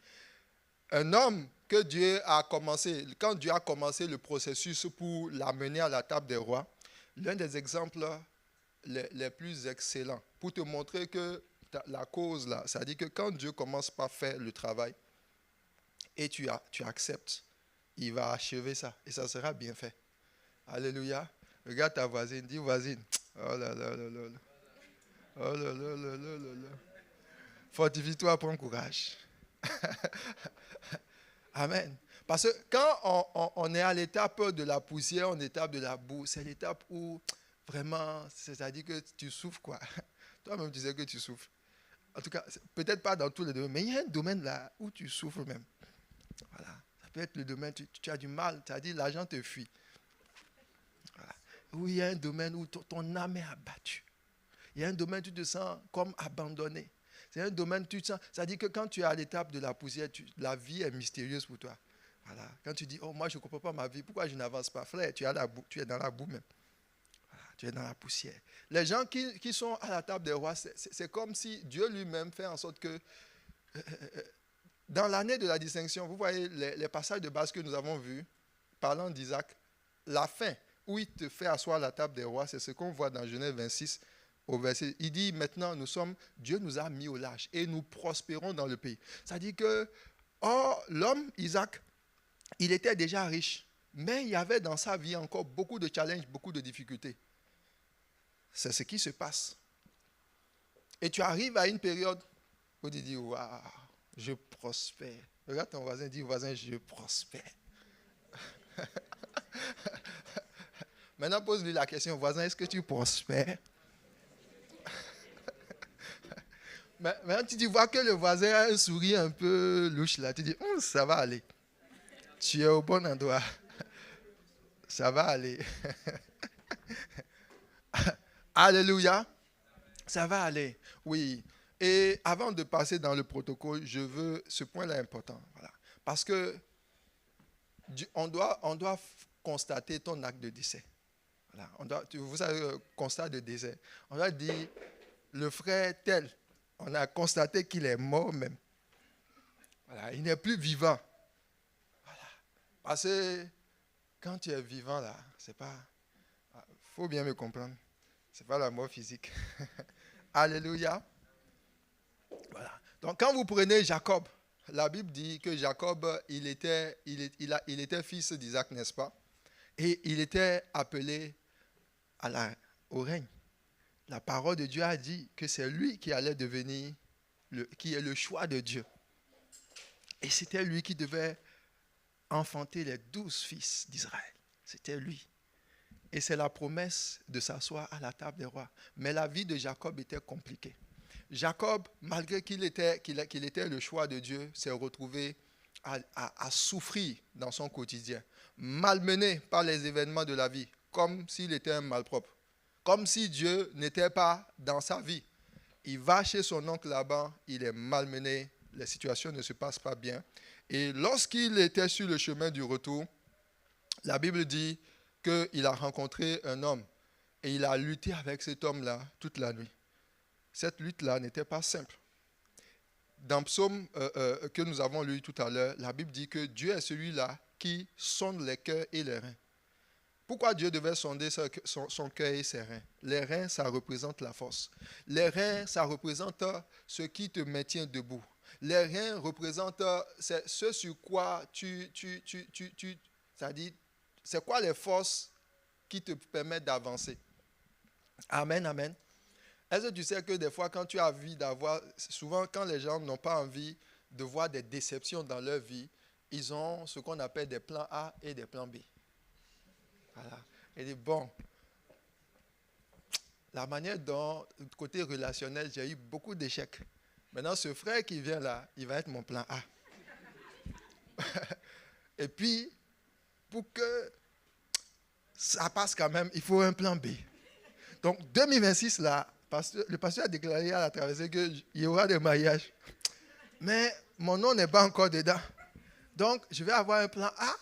Un homme que Dieu a commencé, quand Dieu a commencé le processus pour l'amener à la table des rois, l'un des exemples les plus excellents, pour te montrer que la cause là, c'est-à-dire que quand Dieu commence par faire le travail et tu acceptes, il va achever ça et ça sera bien fait. Alléluia. Regarde ta voisine, dis voisine. Oh là là là là là. Oh là là là là là là. Fortifie-toi, prends courage. Amen. Parce que quand on est à l'étape de la poussière, on est à l'étape de la boue, c'est l'étape où vraiment, c'est-à-dire que tu souffres quoi. Toi-même, tu sais que tu souffres. En tout cas, peut-être pas dans tous les domaines, mais il y a un domaine là où tu souffres même. Voilà. Ça peut être le domaine, tu as du mal, c'est-à-dire l'argent te fuit. Voilà. Où il y a un domaine où ton âme est abattue. Il y a un domaine où tu te sens comme abandonné. C'est un domaine où tu te sens, c'est-à-dire que quand tu es à l'étape de la poussière, la vie est mystérieuse pour toi. Voilà. Quand tu dis, oh moi je ne comprends pas ma vie, pourquoi je n'avance pas? Frère, tu es dans la boue même. Voilà. Tu es dans la poussière. Les gens qui sont à la table des rois, c'est comme si Dieu lui-même fait en sorte que dans l'année de la distinction, vous voyez les passages de base que nous avons vus, parlant d'Isaac, la fin où il te fait asseoir à la table des rois, c'est ce qu'on voit dans Genèse 26, au verset. Il dit maintenant, Dieu nous a mis au large et nous prospérons dans le pays. Ça dit que, l'homme, Isaac, il était déjà riche, mais il y avait dans sa vie encore beaucoup de challenges, beaucoup de difficultés. C'est ce qui se passe. Et tu arrives à une période où tu dis, waouh, je prospère. Regarde ton voisin, dis voisin, je prospère. Maintenant, pose-lui la question, voisin, est-ce que tu prospères? Maintenant, tu vois que le voisin a un sourire un peu louche là. Tu dis, ça va aller. Tu es au bon endroit. Ça va aller. Alléluia. Ça va aller. Oui. Et avant de passer dans le protocole, ce point-là est important. Voilà. Parce que on doit constater ton acte de décès. Voilà. Vous savez, constat de décès. On doit dire, le frère tel, on a constaté qu'il est mort même. Voilà. Il n'est plus vivant. Voilà. Parce que quand tu es vivant là, c'est pas... Il faut bien me comprendre. Ce n'est pas la mort physique. Alléluia. Voilà. Donc quand vous prenez Jacob, la Bible dit que Jacob, il était fils d'Isaac, n'est-ce pas? Et il était appelé au règne. La parole de Dieu a dit que c'est lui qui allait devenir, qui est le choix de Dieu. Et c'était lui qui devait enfanter les 12 fils d'Israël. C'était lui. Et c'est la promesse de s'asseoir à la table des rois. Mais la vie de Jacob était compliquée. Jacob, malgré qu'il était le choix de Dieu, s'est retrouvé à souffrir dans son quotidien, malmené par les événements de la vie, comme s'il était un malpropre, comme si Dieu n'était pas dans sa vie. Il va chez son oncle Laban, il est malmené, les situations ne se passent pas bien. Et lorsqu'il était sur le chemin du retour, la Bible dit qu'il a rencontré un homme et il a lutté avec cet homme-là toute la nuit. Cette lutte-là n'était pas simple. Dans le psaume que nous avons lu tout à l'heure, la Bible dit que Dieu est celui-là qui sonde les cœurs et les reins. Pourquoi Dieu devait sonder son cœur et ses reins? Les reins, ça représente la force. Les reins, ça représente ce qui te maintient debout. Les reins représentent ce sur quoi c'est-à-dire, c'est quoi les forces qui te permettent d'avancer? Amen, amen. Est-ce que tu sais que des fois, quand tu as envie d'avoir, souvent quand les gens n'ont pas envie de voir des déceptions dans leur vie, ils ont ce qu'on appelle des plans A et des plans B. Voilà. Et dit, bon, la manière dont, côté relationnel, j'ai eu beaucoup d'échecs. Maintenant, ce frère qui vient là, il va être mon plan A. Et puis, pour que ça passe quand même, il faut un plan B. Donc, 2026, là, le pasteur a déclaré à la traversée qu'il y aura des mariages. Mais mon nom n'est pas encore dedans. Donc, je vais avoir un plan A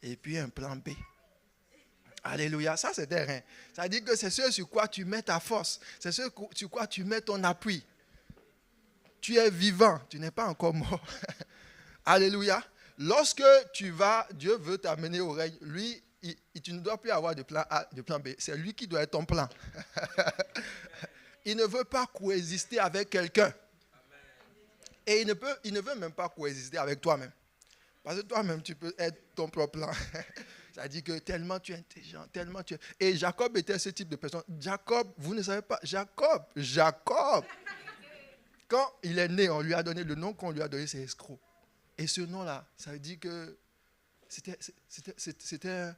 et puis un plan B. Alléluia, ça c'est terrain. Ça veut dire que c'est ce sur quoi tu mets ta force. C'est ce sur quoi tu mets ton appui. Tu es vivant, tu n'es pas encore mort. Alléluia. Lorsque tu vas, Dieu veut t'amener au règne. Lui, tu ne dois plus avoir de plan A, de plan B. C'est lui qui doit être ton plan. Il ne veut pas coexister avec quelqu'un. Et il ne veut même pas coexister avec toi-même. Parce que toi-même, tu peux être ton propre plan. Ça dit que tellement tu es intelligent, tellement tu es... Et Jacob était ce type de personne. Jacob, vous ne savez pas, Jacob, quand il est né, on lui a donné le nom qu'on lui a donné, c'est escroc. Et ce nom-là, ça veut dire que c'était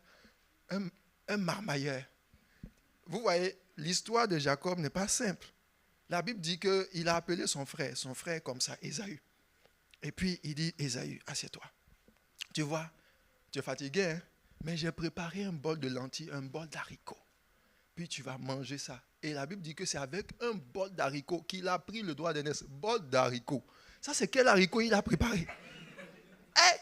un marmailleur. Vous voyez, l'histoire de Jacob n'est pas simple. La Bible dit qu'il a appelé son frère comme ça, Ésaü. Et puis il dit, Ésaü, assieds-toi. Tu vois, tu es fatigué, hein? Mais j'ai préparé un bol de lentilles, un bol d'haricots. Puis tu vas manger ça. Et la Bible dit que c'est avec un bol d'haricots qu'il a pris le doigt d'aînesse. Bol d'haricots. Ça, c'est quel haricot il a préparé? Hey!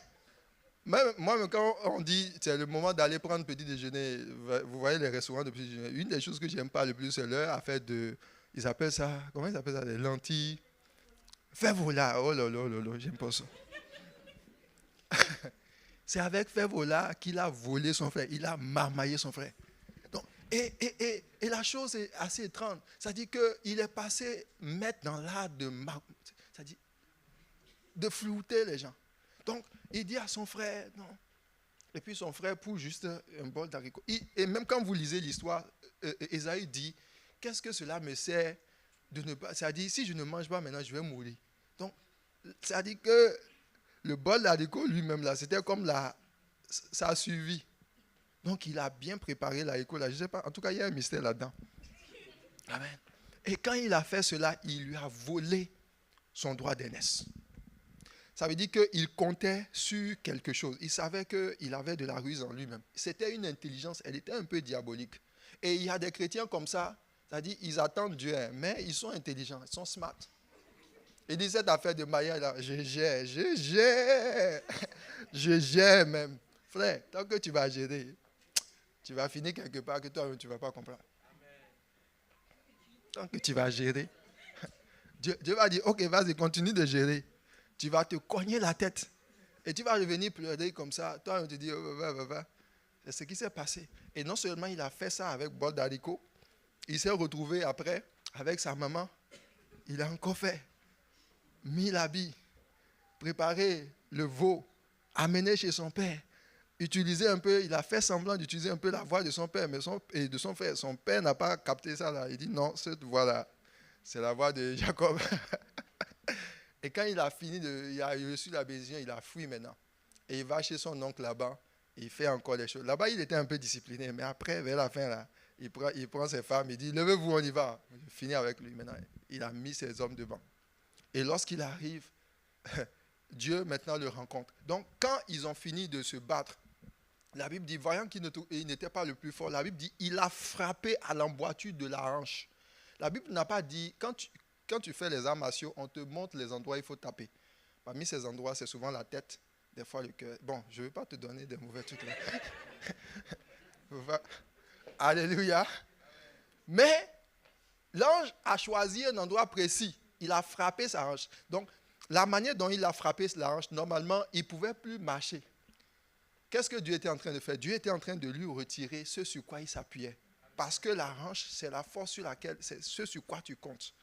Moi, quand on dit c'est le moment d'aller prendre petit déjeuner, vous voyez les restaurants de petit déjeuner, une des choses que j'aime pas le plus, c'est leur affaire de... Ils appellent ça... Comment ils appellent ça? Des lentilles. Fève là. Oh là là là là, j'aime pas ça. C'est avec Fève-là qu'il a volé son frère. Il a marmaillé son frère. Donc, et la chose est assez étrange. Ça dit qu'il est passé maître dans l'art de flouter les gens. Donc, il dit à son frère, non. Et puis son frère pousse juste un bol d'haricots. Et même quand vous lisez l'histoire, Ésaü dit, qu'est-ce que cela me sert de ne pas... Ça dit, si je ne mange pas maintenant, je vais mourir. Donc, ça dit que le bol d'haricots lui-même, là, c'était comme ça a suivi. Donc, il a bien préparé l'haricot. Là. Je ne sais pas, en tout cas, il y a un mystère là-dedans. Amen. Et quand il a fait cela, il lui a volé son droit d'aînesse. Ça veut dire qu'il comptait sur quelque chose. Il savait qu'il avait de la ruse en lui-même. C'était une intelligence, elle était un peu diabolique. Et il y a des chrétiens comme ça, c'est-à-dire ils attendent Dieu, mais ils sont intelligents, ils sont smart. Il dit cette affaire de mariage là, je gère même. Frère, tant que tu vas gérer, tu vas finir quelque part que toi-même tu ne vas pas comprendre. Tant que tu vas gérer, Dieu va dire, ok, vas-y, continue de gérer. Tu vas te cogner la tête. Et tu vas revenir pleurer comme ça. Toi, on te dit, c'est ce qui s'est passé. Et non seulement il a fait ça avec bol d'haricots, il s'est retrouvé après avec sa maman. Il a encore fait. Mis l'habit, préparé le veau, amené chez son père. Utilisé un peu, il a fait semblant d'utiliser un peu la voix de son père et de son frère. Son père n'a pas capté ça là. Il dit non, cette voix-là, c'est la voix de Jacob. Et quand il a fini, il a reçu la bénédiction, il a fui maintenant. Et il va chez son oncle là-bas, et il fait encore les choses. Là-bas, il était un peu discipliné, mais après, vers la fin, là, il prend ses femmes, il dit, levez-vous, on y va. Je finis avec lui maintenant. Il a mis ses hommes devant. Et lorsqu'il arrive, Dieu maintenant le rencontre. Donc, quand ils ont fini de se battre, la Bible dit, voyant qu'il n'était pas le plus fort, la Bible dit, il a frappé à l'emboîture de la hanche. La Bible n'a pas dit, quand tu fais les arts martiaux, on te montre les endroits où il faut taper. Parmi ces endroits, c'est souvent la tête, des fois le cœur. Bon, je ne vais pas te donner des mauvais trucs là. Alléluia. Mais l'ange a choisi un endroit précis. Il a frappé sa hanche. Donc, la manière dont il a frappé la hanche, normalement, il ne pouvait plus marcher. Qu'est-ce que Dieu était en train de faire? Dieu était en train de lui retirer ce sur quoi il s'appuyait. Parce que la hanche, c'est la force sur laquelle, c'est ce sur quoi tu comptes.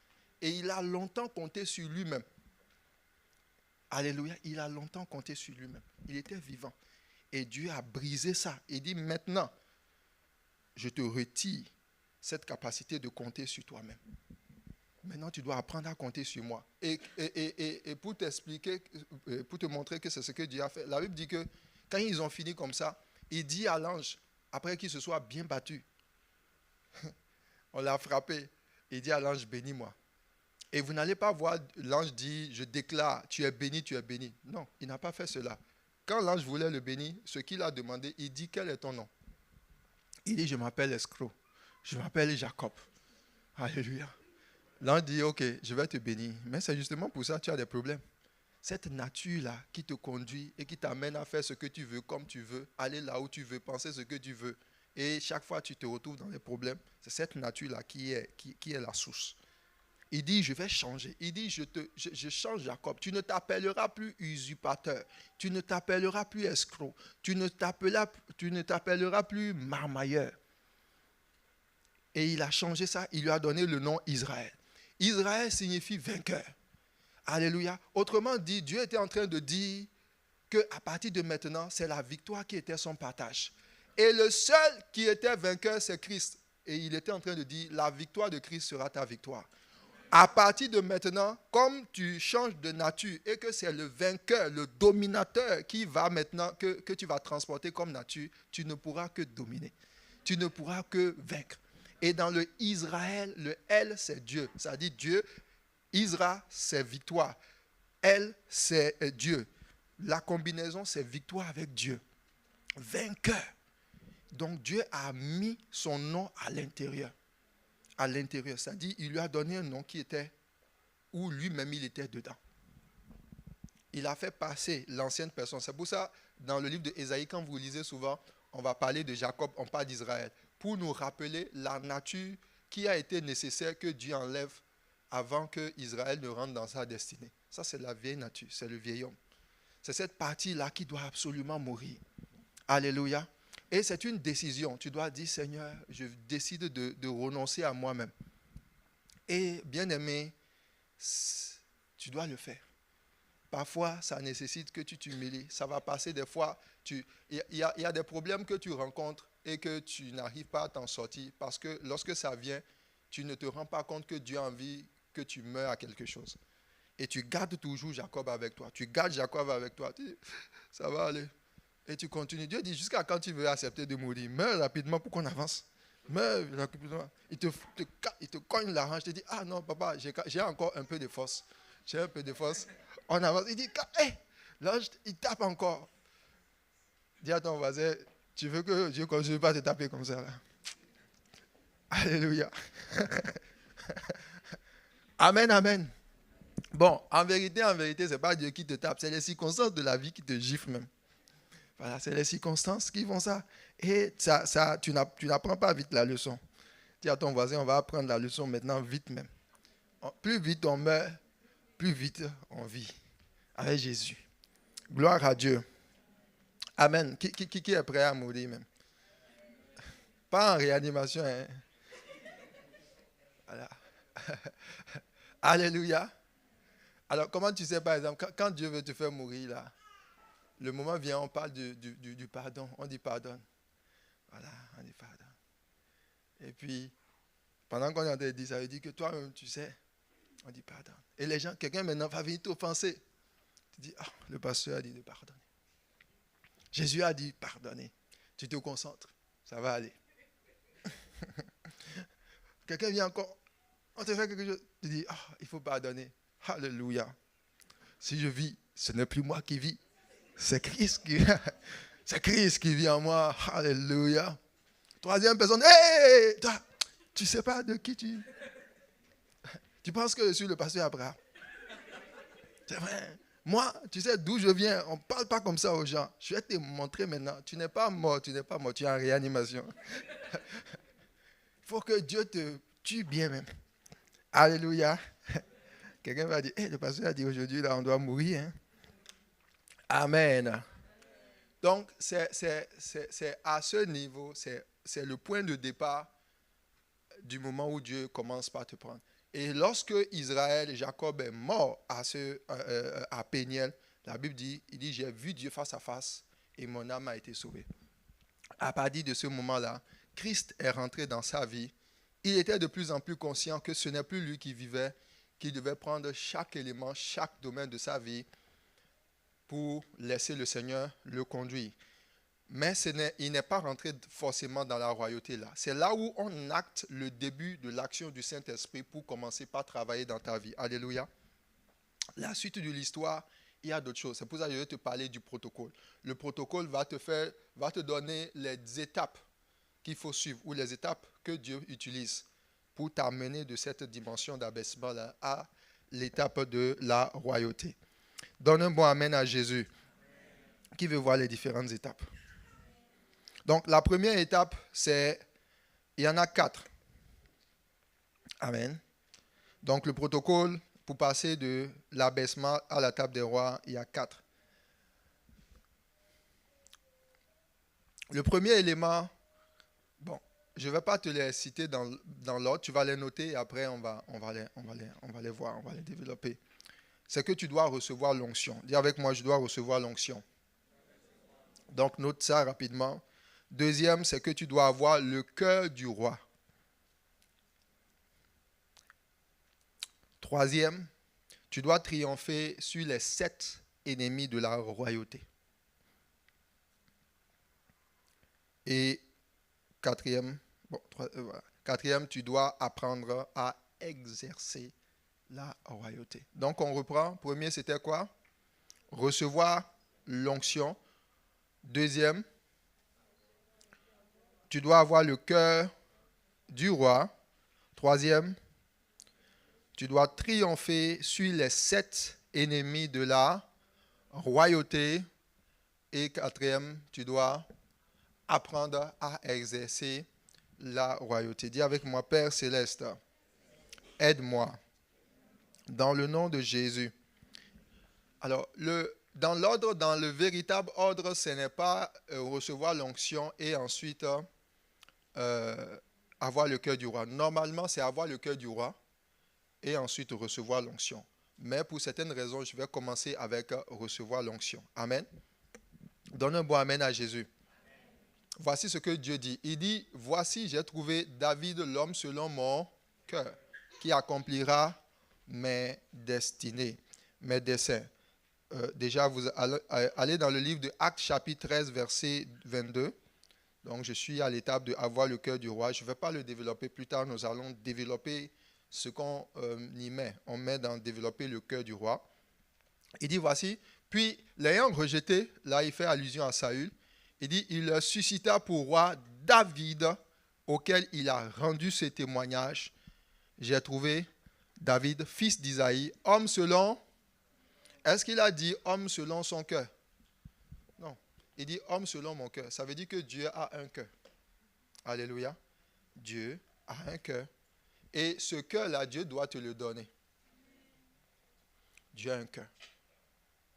Et il a longtemps compté sur lui-même. Alléluia, il a longtemps compté sur lui-même. Il était vivant. Et Dieu a brisé ça. Il dit maintenant, je te retire cette capacité de compter sur toi-même. Maintenant, tu dois apprendre à compter sur moi. Et pour t'expliquer, pour te montrer que c'est ce que Dieu a fait, la Bible dit que quand ils ont fini comme ça, il dit à l'ange, après qu'il se soit bien battu, on l'a frappé, il dit à l'ange, bénis-moi. Et vous n'allez pas voir l'ange dit, je déclare, tu es béni, tu es béni. Non, il n'a pas fait cela. Quand l'ange voulait le bénir, ce qu'il a demandé, il dit, quel est ton nom? Il dit, je m'appelle escroc. Je m'appelle Jacob. Alléluia. L'ange dit, ok, je vais te bénir. Mais c'est justement pour ça que tu as des problèmes. Cette nature-là qui te conduit et qui t'amène à faire ce que tu veux, comme tu veux, aller là où tu veux, penser ce que tu veux. Et chaque fois tu te retrouves dans les problèmes, c'est cette nature-là qui est la source. Il dit, je vais changer. Il dit, je change Jacob. Tu ne t'appelleras plus usurpateur. Tu ne t'appelleras plus escroc. Tu ne t'appelleras plus marmailleur. Et il a changé ça. Il lui a donné le nom Israël. Israël signifie vainqueur. Alléluia. Autrement dit, Dieu était en train de dire qu'à partir de maintenant, c'est la victoire qui était son partage. Et le seul qui était vainqueur, c'est Christ. Et il était en train de dire, la victoire de Christ sera ta victoire. À partir de maintenant, comme tu changes de nature et que c'est le vainqueur, le dominateur qui va maintenant, que tu vas transporter comme nature, tu ne pourras que dominer. Tu ne pourras que vaincre. Et dans le Israël, le L, c'est Dieu. Ça dit Dieu. Isra, c'est victoire. L, c'est Dieu. La combinaison, c'est victoire avec Dieu. Vainqueur. Donc Dieu a mis son nom à l'intérieur. À l'intérieur. C'est-à-dire, il lui a donné un nom qui était où lui-même il était dedans. Il a fait passer l'ancienne personne. C'est pour ça, dans le livre d'Ésaïe, quand vous lisez souvent, on va parler de Jacob, on parle d'Israël. Pour nous rappeler la nature qui a été nécessaire que Dieu enlève avant que Israël ne rentre dans sa destinée. Ça, c'est la vieille nature, c'est le vieil homme. C'est cette partie-là qui doit absolument mourir. Alléluia. Et c'est une décision. Tu dois dire, Seigneur, je décide de renoncer à moi-même. Et bien aimé, tu dois le faire. Parfois, ça nécessite que tu t'humilies. Ça va passer des fois. Il y a des problèmes que tu rencontres et que tu n'arrives pas à t'en sortir parce que lorsque ça vient, tu ne te rends pas compte que Dieu a envie que tu meurs à quelque chose. Et tu gardes toujours Jacob avec toi. Tu gardes Jacob avec toi. Tu dis, ça va aller. Et tu continues. Dieu dit, jusqu'à quand tu veux accepter de mourir? Meurs rapidement pour qu'on avance. Meurs rapidement. Il te cogne la hanche. Il te dit, ah non, papa, j'ai encore un peu de force. J'ai un peu de force. On avance. Il dit, hé, l'ange, il tape encore. Dis à ton voisin, tu veux que Dieu ne continue pas de te taper comme ça là? Alléluia. Amen, amen. Bon, en vérité, ce n'est pas Dieu qui te tape, c'est les circonstances de la vie qui te giflent même. Voilà, c'est les circonstances qui font ça. Et tu n'apprends pas vite la leçon. Dis à ton voisin, on va apprendre la leçon maintenant vite même. Plus vite on meurt, plus vite on vit. Avec Jésus. Gloire à Dieu. Amen. Qui est prêt à mourir même? Pas en réanimation. Hein? Voilà. Alléluia. Alors, comment tu sais, par exemple, quand Dieu veut te faire mourir, là, le moment vient, on parle du pardon. On dit pardonne. Voilà, on dit pardonne. Et puis, pendant qu'on est en train de dire, ça veut dire que toi-même, tu sais, on dit pardonne. Et les gens, quelqu'un maintenant va venir t'offenser. Tu dis, ah, le pasteur a dit de pardonner. Jésus a dit pardonner. Tu te concentres, ça va aller. Quelqu'un vient encore, on te fait quelque chose, tu dis, ah, il faut pardonner. Alléluia. Si je vis, ce n'est plus moi qui vis. C'est Christ qui vit en moi. Alléluia. Troisième personne, hé, toi, tu ne sais pas de qui tu penses que je suis le pasteur Abraham. C'est vrai. Moi, tu sais d'où je viens. On ne parle pas comme ça aux gens. Je vais te montrer maintenant. Tu n'es pas mort, tu es en réanimation. Il faut que Dieu te tue bien même. Alléluia. Quelqu'un va dire, le pasteur a dit aujourd'hui, là, on doit mourir. Hein? Amen. Donc, c'est à ce niveau, c'est le point de départ du moment où Dieu commence par te prendre. Et lorsque Israël et Jacob est mort à Péniel, la Bible dit, j'ai vu Dieu face à face et mon âme a été sauvée. À partir de ce moment-là, Christ est rentré dans sa vie il était de plus en plus conscient que ce n'est plus lui qui vivait, qu'il devait prendre chaque élément, chaque domaine de sa vie pour laisser le Seigneur le conduire. Mais il n'est pas rentré forcément dans la royauté là. C'est là où on acte le début de l'action du Saint-Esprit pour commencer par travailler dans ta vie. Alléluia. La suite de l'histoire, il y a d'autres choses. C'est pour ça que je vais te parler du protocole. Le protocole va te donner les étapes qu'il faut suivre ou les étapes que Dieu utilise pour t'amener de cette dimension d'abaissement là à l'étape de la royauté. Donne un bon amen à Jésus. Qui veut voir les différentes étapes? Donc, la première étape, il y en a 4. Amen. Donc, le protocole, pour passer de l'abaissement à la table des rois, il y a 4. Le premier élément, bon, je ne vais pas te les citer dans l'ordre, tu vas les noter et après on va les voir, on va les développer. C'est que tu dois recevoir l'onction. Dis avec moi, je dois recevoir l'onction. Donc, note ça rapidement. Deuxième, c'est que tu dois avoir le cœur du roi. Troisième, tu dois triompher sur les 7 ennemis de la royauté. Et quatrième, tu dois apprendre à exercer la royauté. Donc, on reprend. Premier, c'était quoi? Recevoir l'onction. Deuxième, tu dois avoir le cœur du roi. Troisième, tu dois triompher sur les 7 ennemis de la royauté. Et quatrième, tu dois apprendre à exercer la royauté. Dis avec moi, Père Céleste, aide-moi dans le nom de Jésus. Alors, dans le véritable ordre, ce n'est pas recevoir l'onction et ensuite avoir le cœur du roi. Normalement, c'est avoir le cœur du roi et ensuite recevoir l'onction. Mais pour certaines raisons, je vais commencer avec recevoir l'onction. Amen. Donne un bon amen à Jésus. Voici ce que Dieu dit. Il dit, voici, j'ai trouvé David, l'homme selon mon cœur, qui accomplira mes destinées, mes desseins. Déjà, vous allez dans le livre de Actes, chapitre 13, verset 22. Donc, je suis à l'étape de avoir le cœur du roi. Je ne vais pas le développer plus tard. Nous allons développer ce qu'on y met. On met dans développer le cœur du roi. Il dit, voici, puis l'ayant rejeté, là, il fait allusion à Saül. Il dit, il leur suscita pour roi David, auquel il a rendu ses témoignages. J'ai trouvé David, fils d'Isaïe, homme selon... Est-ce qu'il a dit homme selon son cœur? Non. Il dit homme selon mon cœur. Ça veut dire que Dieu a un cœur. Alléluia. Dieu a un cœur. Et ce cœur-là, Dieu doit te le donner. Dieu a un cœur.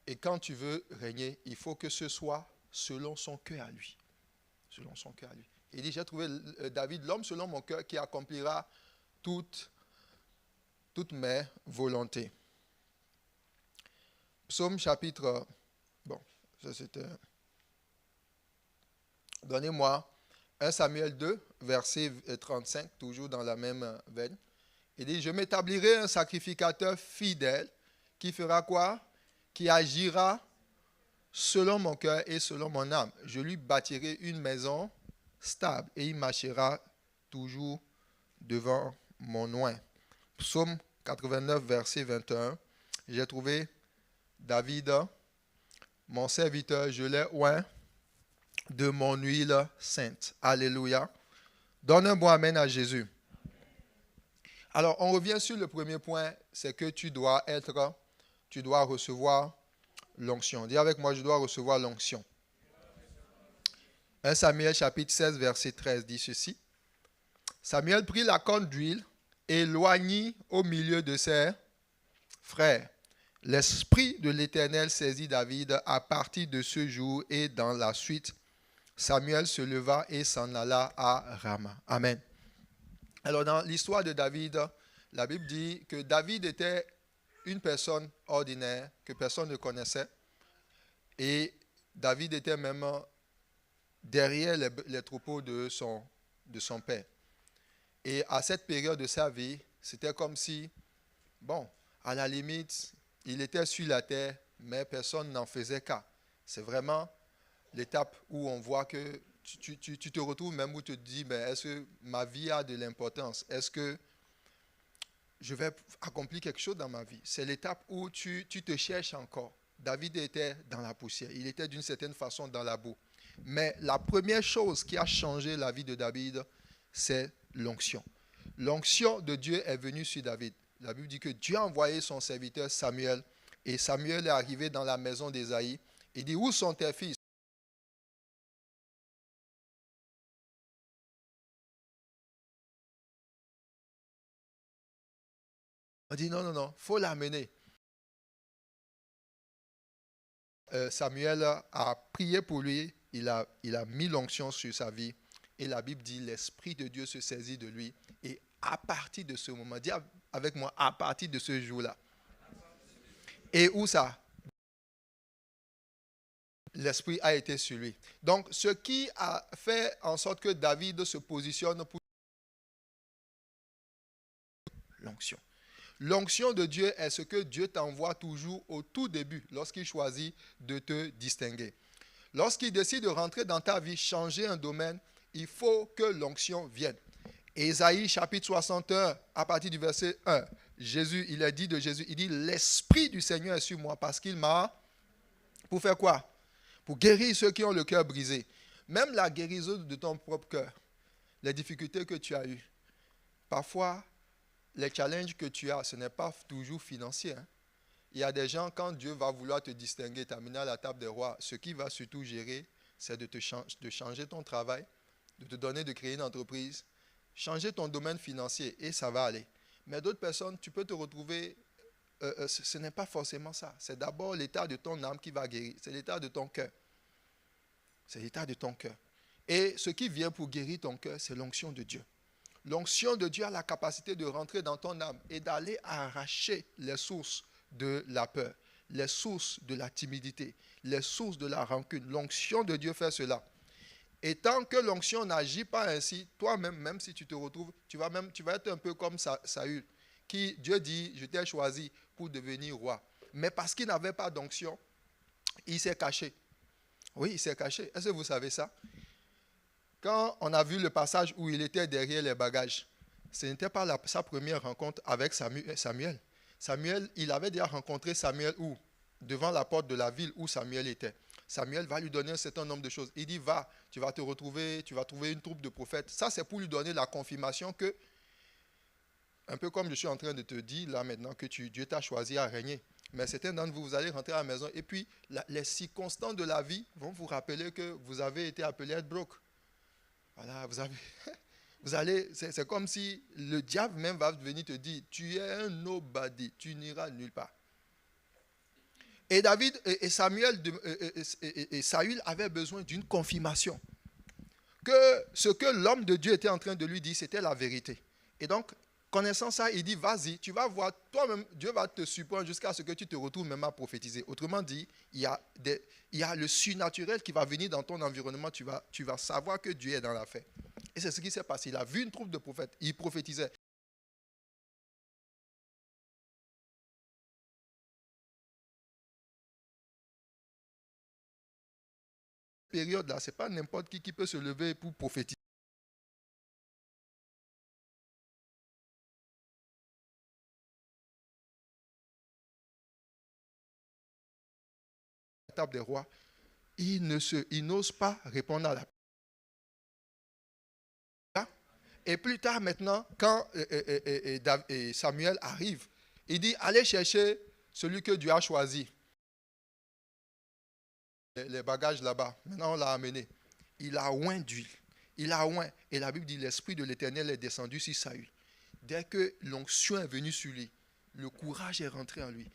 Et quand tu veux régner, il faut que ce soit selon son cœur à lui. Selon son cœur à lui. Il dit, j'ai trouvé David, l'homme selon mon cœur, qui accomplira toutes mes volontés. Psaume chapitre... Bon, ça c'était... Donnez-moi 1 Samuel 2, verset 35, toujours dans la même veine. Il dit, je m'établirai un sacrificateur fidèle qui fera quoi? Qui agira selon mon cœur et selon mon âme. Je lui bâtirai une maison stable et il marchera toujours devant mon oint. Psaume 89, verset 21. J'ai trouvé David, mon serviteur, je l'ai oint de mon huile sainte. Alléluia. Donne un bon amen à Jésus. Alors, on revient sur le premier point, c'est que tu dois recevoir l'onction. Dis avec moi, je dois recevoir l'onction. 1 Samuel chapitre 16, verset 13 dit ceci. Samuel prit la corne d'huile et l'oignit au milieu de ses frères. L'Esprit de l'Éternel saisit David à partir de ce jour et dans la suite. Samuel se leva et s'en alla à Rama. Amen. Alors dans l'histoire de David, la Bible dit que David était une personne ordinaire que personne ne connaissait. Et David était même derrière les troupeaux de son père. Et à cette période de sa vie, c'était comme si, bon, à la limite, il était sur la terre, mais personne n'en faisait cas. C'est vraiment l'étape où on voit que tu te retrouves même où tu te dis, ben, est-ce que ma vie a de l'importance? Est-ce que je vais accomplir quelque chose dans ma vie? C'est l'étape où tu te cherches encore. David était dans la poussière. Il était d'une certaine façon dans la boue. Mais la première chose qui a changé la vie de David, c'est l'onction. L'onction de Dieu est venue sur David. La Bible dit que Dieu a envoyé son serviteur Samuel. Et Samuel est arrivé dans la maison d'Ésaïe. Il dit, où sont tes fils? On dit, non, non, non, il faut l'amener. Samuel a prié pour lui, il a mis l'onction sur sa vie. Et la Bible dit, l'Esprit de Dieu se saisit de lui. Et à partir de ce moment, dis avec moi, à partir de ce jour-là. Et où ça? L'Esprit a été sur lui. Donc, ce qui a fait en sorte que David se positionne pour l'onction. L'onction de Dieu est ce que Dieu t'envoie toujours au tout début, lorsqu'il choisit de te distinguer. Lorsqu'il décide de rentrer dans ta vie, changer un domaine, il faut que l'onction vienne. Ésaïe chapitre 61, à partir du verset 1, Jésus, il a dit de Jésus, il dit, l'Esprit du Seigneur est sur moi parce qu'il m'a... Pour faire quoi? Pour guérir ceux qui ont le cœur brisé. Même la guérison de ton propre cœur, les difficultés que tu as eues. Parfois, les challenges que tu as, ce n'est pas toujours financier. Hein. Il y a des gens, quand Dieu va vouloir te distinguer, t'amener à la table des rois, ce qui va surtout gérer, c'est de changer ton travail, de te donner de créer une entreprise, changer ton domaine financier et ça va aller. Mais d'autres personnes, tu peux te retrouver, ce n'est pas forcément ça. C'est d'abord l'état de ton âme qui va guérir. C'est l'état de ton cœur. C'est l'état de ton cœur. Et ce qui vient pour guérir ton cœur, c'est l'onction de Dieu. L'onction de Dieu a la capacité de rentrer dans ton âme et d'aller arracher les sources de la peur, les sources de la timidité, les sources de la rancune. L'onction de Dieu fait cela. Et tant que l'onction n'agit pas ainsi, toi-même, même si tu te retrouves, tu vas être un peu comme Saül, qui, Dieu dit, je t'ai choisi pour devenir roi. Mais parce qu'il n'avait pas d'onction, il s'est caché. Oui, il s'est caché. Est-ce que vous savez ça? Quand on a vu le passage où il était derrière les bagages, ce n'était pas sa première rencontre avec Samuel. Samuel, il avait déjà rencontré Samuel où? Devant la porte de la ville où Samuel était. Samuel va lui donner un certain nombre de choses. Il dit, va, tu vas trouver une troupe de prophètes. Ça, c'est pour lui donner la confirmation que, un peu comme je suis en train de te dire là maintenant, que Dieu t'a choisi à régner. Mais certains d'entre vous, vous allez rentrer à la maison et puis les circonstances de la vie vont vous rappeler que vous avez été appelé à être broke. Voilà, c'est comme si le diable même va venir te dire, tu es un nobody, tu n'iras nulle part. Et David et Samuel et Saül avaient besoin d'une confirmation. Que ce que l'homme de Dieu était en train de lui dire, c'était la vérité. Et donc, connaissant ça, il dit, vas-y, tu vas voir, toi-même, Dieu va te surprendre jusqu'à ce que tu te retrouves même à prophétiser. Autrement dit, il y a le surnaturel qui va venir dans ton environnement, tu vas savoir que Dieu est dans l'affaire. Et c'est ce qui s'est passé. Il a vu une troupe de prophètes, il prophétisait. Période-là, ce n'est pas n'importe qui peut se lever pour prophétiser. La table des rois, il n'ose pas répondre à la. Et plus tard maintenant, quand Samuel arrive, il dit, allez chercher celui que Dieu a choisi. Les bagages là-bas, maintenant on l'a amené. Il a oint d'huile. Il a oint. Et la Bible dit, l'Esprit de l'Éternel est descendu sur Saül. Dès que l'onction est venue sur lui, le courage est rentré en lui.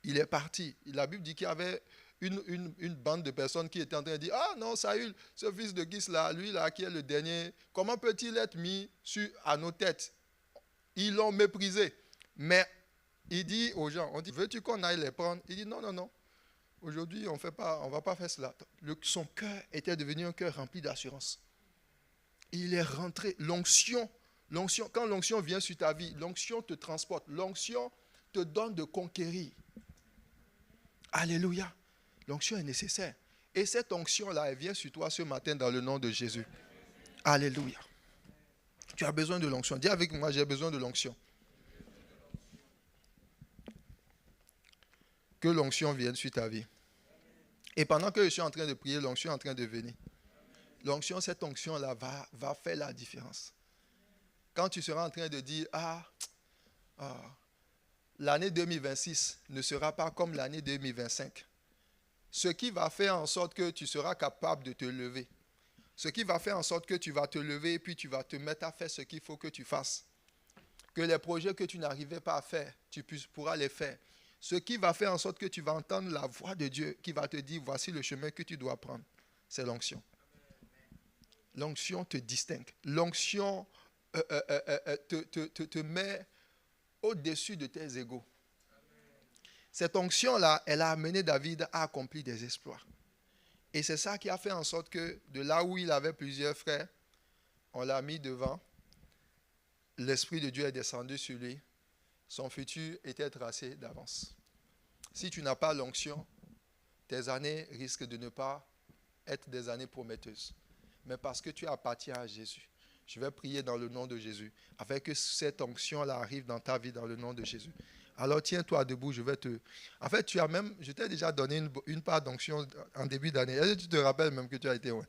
Il est parti. La Bible dit qu'il y avait une bande de personnes qui étaient en train de dire, ah non, Saül, ce fils de Gis là, lui là qui est le dernier, comment peut-il être mis à nos têtes? Ils l'ont méprisé. Mais il dit aux gens, on dit, veux-tu qu'on aille les prendre? Il dit, non, non, non. Aujourd'hui, on ne va pas faire cela. Son cœur était devenu un cœur rempli d'assurance. Il est rentré. L'onction L'onction, quand l'onction vient sur ta vie, l'onction te transporte. L'onction te donne de conquérir. Alléluia. L'onction est nécessaire. Et cette onction-là, elle vient sur toi ce matin dans le nom de Jésus. Alléluia. Tu as besoin de l'onction. Dis avec moi, j'ai besoin de l'onction. Que l'onction vienne sur ta vie. Et pendant que je suis en train de prier, l'onction est en train de venir. L'onction, cette onction-là va faire la différence. Quand tu seras en train de dire, l'année 2026 ne sera pas comme l'année 2025. Ce qui va faire en sorte que tu seras capable de te lever. Ce qui va faire en sorte que tu vas te lever et puis tu vas te mettre à faire ce qu'il faut que tu fasses. Que les projets que tu n'arrivais pas à faire, tu pourras les faire. Ce qui va faire en sorte que tu vas entendre la voix de Dieu qui va te dire, voici le chemin que tu dois prendre. C'est l'onction. L'onction te distingue. L'onction te met au-dessus de tes égaux. Cette onction-là, elle a amené David à accomplir des exploits. Et c'est ça qui a fait en sorte que de là où il avait plusieurs frères, on l'a mis devant. L'Esprit de Dieu est descendu sur lui. Son futur était tracé d'avance. Si tu n'as pas l'onction, tes années risquent de ne pas être des années prometteuses. Mais parce que tu appartiens à Jésus, je vais prier dans le nom de Jésus, afin que cette onction-là arrive dans ta vie dans le nom de Jésus. Alors tiens-toi debout, je vais te... En fait, je t'ai déjà donné une part d'onction en début d'année. Est-ce que tu te rappelles même que tu as été loin?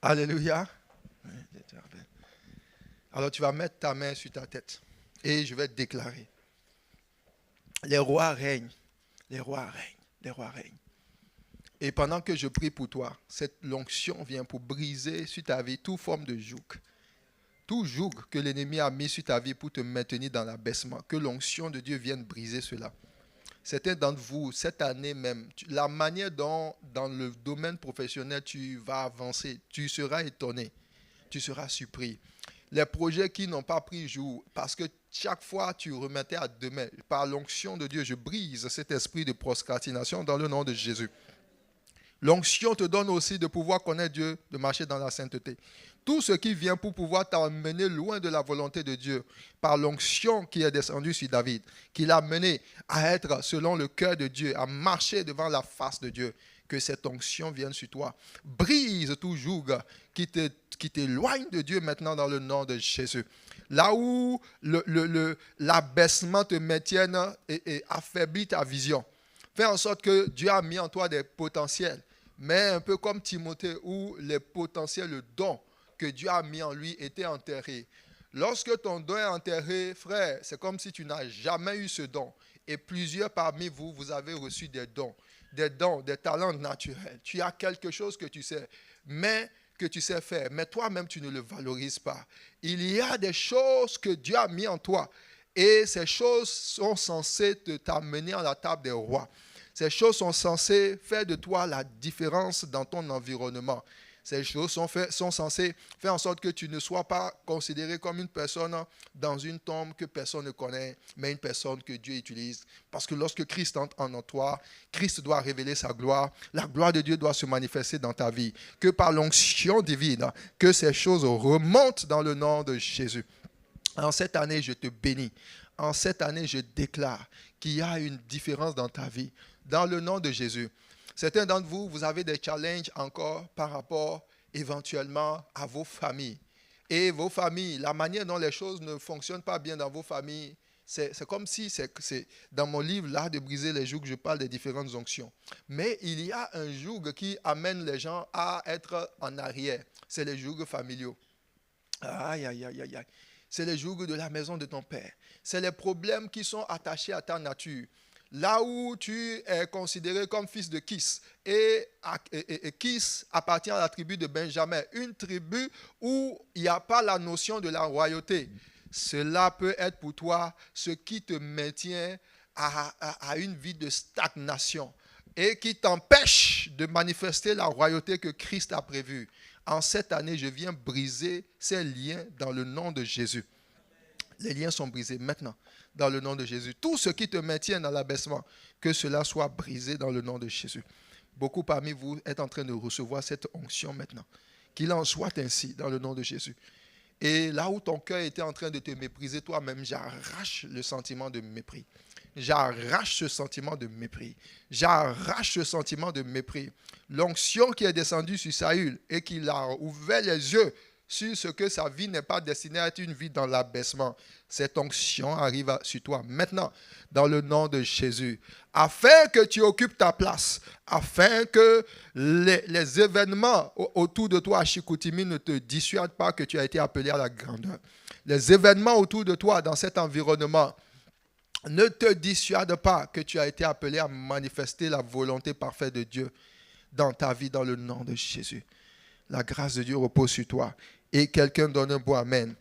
Alléluia. Alors tu vas mettre ta main sur ta tête et je vais te déclarer. Les rois règnent, les rois règnent, les rois règnent. Et pendant que je prie pour toi, cette onction vient pour briser sur ta vie toute forme de joug. Tout joug que l'ennemi a mis sur ta vie pour te maintenir dans l'abaissement, que l'onction de Dieu vienne briser cela. Certains d'entre vous, cette année même, la manière dont dans le domaine professionnel tu vas avancer, tu seras étonné, tu seras surpris. Les projets qui n'ont pas pris jour, parce que chaque fois tu remettais à demain, par l'onction de Dieu, je brise cet esprit de procrastination dans le nom de Jésus. L'onction te donne aussi de pouvoir connaître Dieu, de marcher dans la sainteté. Tout ce qui vient pour pouvoir t'emmener loin de la volonté de Dieu, par l'onction qui est descendue sur David, qui l'a mené à être selon le cœur de Dieu, à marcher devant la face de Dieu, que cette onction vienne sur toi. Brise tout joug qui t'éloigne de Dieu maintenant dans le nom de Jésus. Là où l'abaissement te maintienne et affaiblit ta vision. Fais en sorte que Dieu a mis en toi des potentiels. Mais un peu comme Timothée, où les potentiels, le don que Dieu a mis en lui était enterré. Lorsque ton don est enterré, frère, c'est comme si tu n'as jamais eu ce don. Et plusieurs parmi vous, vous avez reçu des dons, des talents naturels. Tu as quelque chose que tu sais, mais que tu sais faire, mais toi-même, tu ne le valorises pas. Il y a des choses que Dieu a mis en toi. Et ces choses sont censées t'amener à la table des rois. Ces choses sont censées faire de toi la différence dans ton environnement. Ces choses sont censées faire en sorte que tu ne sois pas considéré comme une personne dans une tombe que personne ne connaît, mais une personne que Dieu utilise. Parce que lorsque Christ entre en toi, Christ doit révéler sa gloire. La gloire de Dieu doit se manifester dans ta vie. Que par l'onction divine, que ces choses remontent dans le nom de Jésus. En cette année, je te bénis. En cette année, je déclare qu'il y a une différence dans ta vie. Dans le nom de Jésus. Certains d'entre vous, vous avez des challenges encore par rapport éventuellement à vos familles. Et vos familles, la manière dont les choses ne fonctionnent pas bien dans vos familles, c'est comme si, c'est dans mon livre, l'art de briser les jougs, je parle des différentes onctions. Mais il y a un joug qui amène les gens à être en arrière. C'est les jougs familiaux. Aïe, aïe, aïe, aïe, aïe. C'est les jougs de la maison de ton père. C'est les problèmes qui sont attachés à ta nature. Là où tu es considéré comme fils de Kis, et Kis appartient à la tribu de Benjamin, une tribu où il n'y a pas la notion de la royauté. Cela peut être pour toi ce qui te maintient à une vie de stagnation et qui t'empêche de manifester la royauté que Christ a prévue. En cette année, je viens briser ces liens dans le nom de Jésus. Les liens sont brisés maintenant dans le nom de Jésus. Tout ce qui te maintient dans l'abaissement, que cela soit brisé dans le nom de Jésus. Beaucoup parmi vous êtes en train de recevoir cette onction maintenant. Qu'il en soit ainsi dans le nom de Jésus. Et là où ton cœur était en train de te mépriser toi-même, j'arrache le sentiment de mépris. J'arrache ce sentiment de mépris. J'arrache ce sentiment de mépris. L'onction qui est descendue sur Saül et qui l'a ouvert les yeux sur ce que sa vie n'est pas destinée à être une vie dans l'abaissement. Cette onction arrive sur toi maintenant, dans le nom de Jésus, afin que tu occupes ta place, afin que les événements autour de toi à Chicoutimi ne te dissuadent pas que tu as été appelé à la grandeur. Les événements autour de toi dans cet environnement ne te dissuadent pas que tu as été appelé à manifester la volonté parfaite de Dieu dans ta vie, dans le nom de Jésus. La grâce de Dieu repose sur toi. Et quelqu'un donne un bon amen.